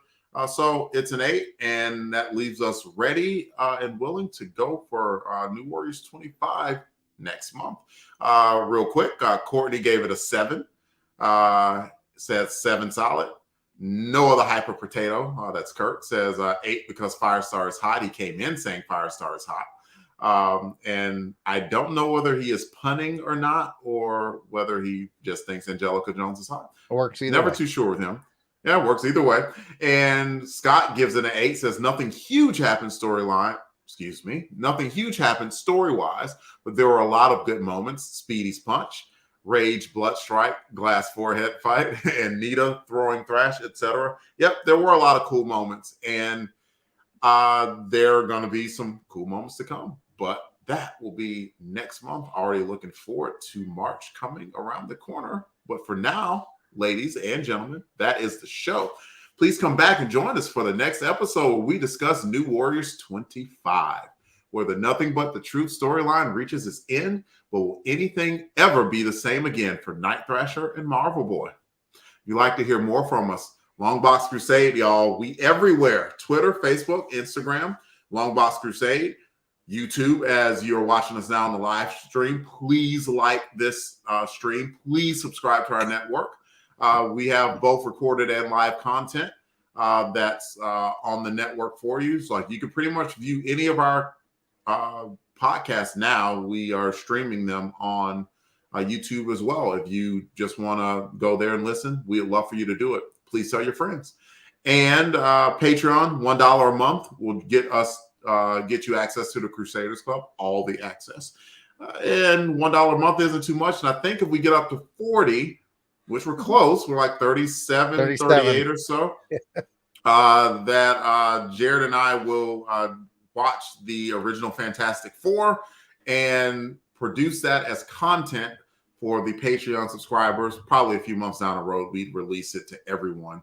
So it's an 8, and that leaves us ready and willing to go for New Warriors 25 next month. Real quick, Courtney gave it a 7. Says 7 solid. No other hyper potato. That's Kurt. Says 8 because Firestar is hot. He came in saying Firestar is hot. And I don't know whether he is punning or not, or whether he just thinks Angelica Jones is hot. It works either Never way. Too sure with him. Yeah, it works either way. And Scott gives it an 8, says nothing huge happened storyline. Excuse me. Nothing huge happened story-wise, but there were a lot of good moments. Speedy's punch, Rage, blood strike, glass forehead fight, and Nita throwing thrash, etc. Yep, there were a lot of cool moments, and there are going to be some cool moments to come. But that will be next month. Already looking forward to March coming around the corner. But for now, ladies and gentlemen, that is the show. Please come back and join us for the next episode where we discuss New Warriors 25, where the Nothing But the Truth storyline reaches its end. But will anything ever be the same again for Night Thrasher and Marvel Boy? If you'd like to hear more from us, Longbox Crusade, y'all. We everywhere. Twitter, Facebook, Instagram, Longbox Crusade. YouTube, as you're watching us now on the live stream, please like this stream. Please subscribe to our network. We have both recorded and live content that's on the network for you. So like you can pretty much view any of our podcasts now. We are streaming them on YouTube as well. If you just want to go there and listen, we'd love for you to do it. Please tell your friends. And Patreon, $1 a month will get you access to the Crusaders Club, all the access. And $1 a month isn't too much. And I think if we get up to 40, which we're close, we're like 37. 38 or so, that Jarrod and I will watch the original Fantastic Four and produce that as content for the Patreon subscribers. Probably a few months down the road, we'd release it to everyone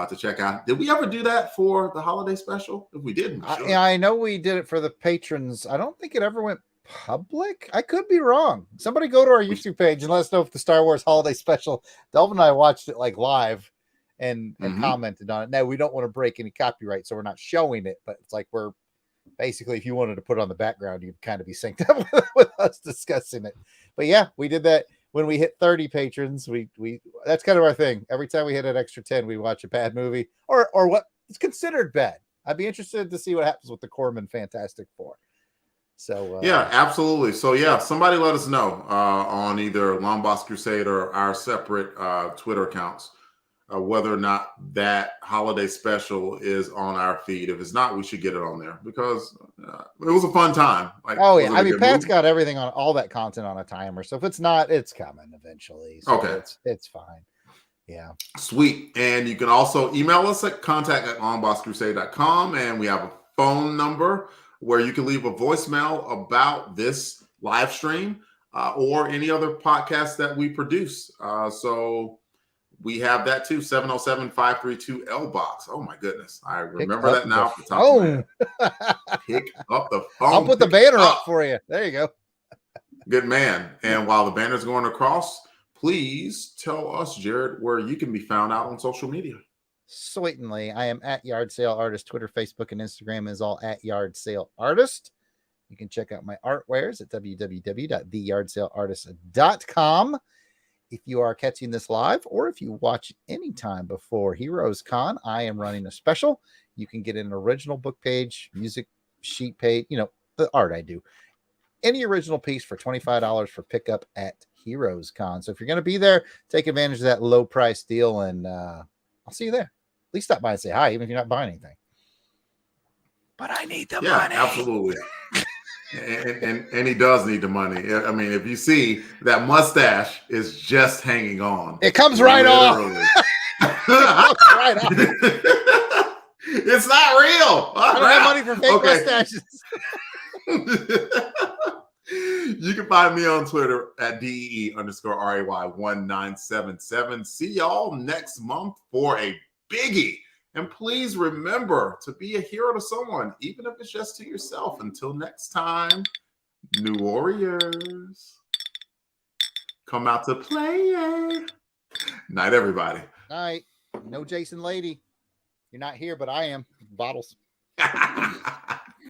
to check out. Did we ever do that for the holiday special? If we did, we should. I know we did it for the patrons. I don't think it ever went public. I could be wrong. Somebody go to our YouTube page and let us know if the Star Wars holiday special. Delvin and I watched it like live and commented on it. Now we don't want to break any copyright, so we're not showing it, but it's like we're basically, if you wanted to put it on the background, you'd kind of be synced up with us discussing it. But yeah, we did that when we hit 30 patrons. We that's kind of our thing. Every time we hit an extra 10, we watch a bad movie or what is considered bad. I'd be interested to see what happens with the Corman Fantastic Four. So yeah, absolutely. So yeah, somebody let us know on either Longbox Crusade or our separate Twitter accounts whether or not that holiday special is on our feed. If it's not, we should get it on there because it was a fun time. Like, oh yeah, I mean, Pat's got everything on all that content on a timer, so if it's not, it's coming eventually. So okay, it's fine. Yeah, sweet. And you can also email us at contact@longboxcrusade.com, and we have a phone number where you can leave a voicemail about this live stream or any other podcast that we produce. So we have that too, 707-532-LBOX. Oh my goodness. I remember that now off the top of my head. Pick up the phone. I'll put the banner up for you. There you go. Good man. And while the banner's going across, please tell us, Jarrod, where you can be found out on social media. Certainly. I am at Yard Sale Artist. Twitter, Facebook, and Instagram is all at Yard Sale Artist. You can check out my artwares at www.theyardsaleartist.com. If you are catching this live or if you watch anytime before Heroes Con, I am running a special. You can get an original book page, music sheet page, the art I do. Any original piece for $25 for pickup at Heroes Con. So if you're going to be there, take advantage of that low price deal, and I'll see you there. At least stop by and say hi, even if you're not buying anything. But I need the money. Yeah, absolutely. and he does need the money. I mean, if you see that mustache is just hanging on. It comes right off. Right off. It's not real. I don't have money for fake mustaches. You can find me on Twitter at DEE_RAY1977. See y'all next month for a biggie. And please remember to be a hero to someone, even if it's just to yourself. Until next time, New Warriors, come out to play. Night, everybody. Night. No Jason Lady. You're not here, but I am. Bottles.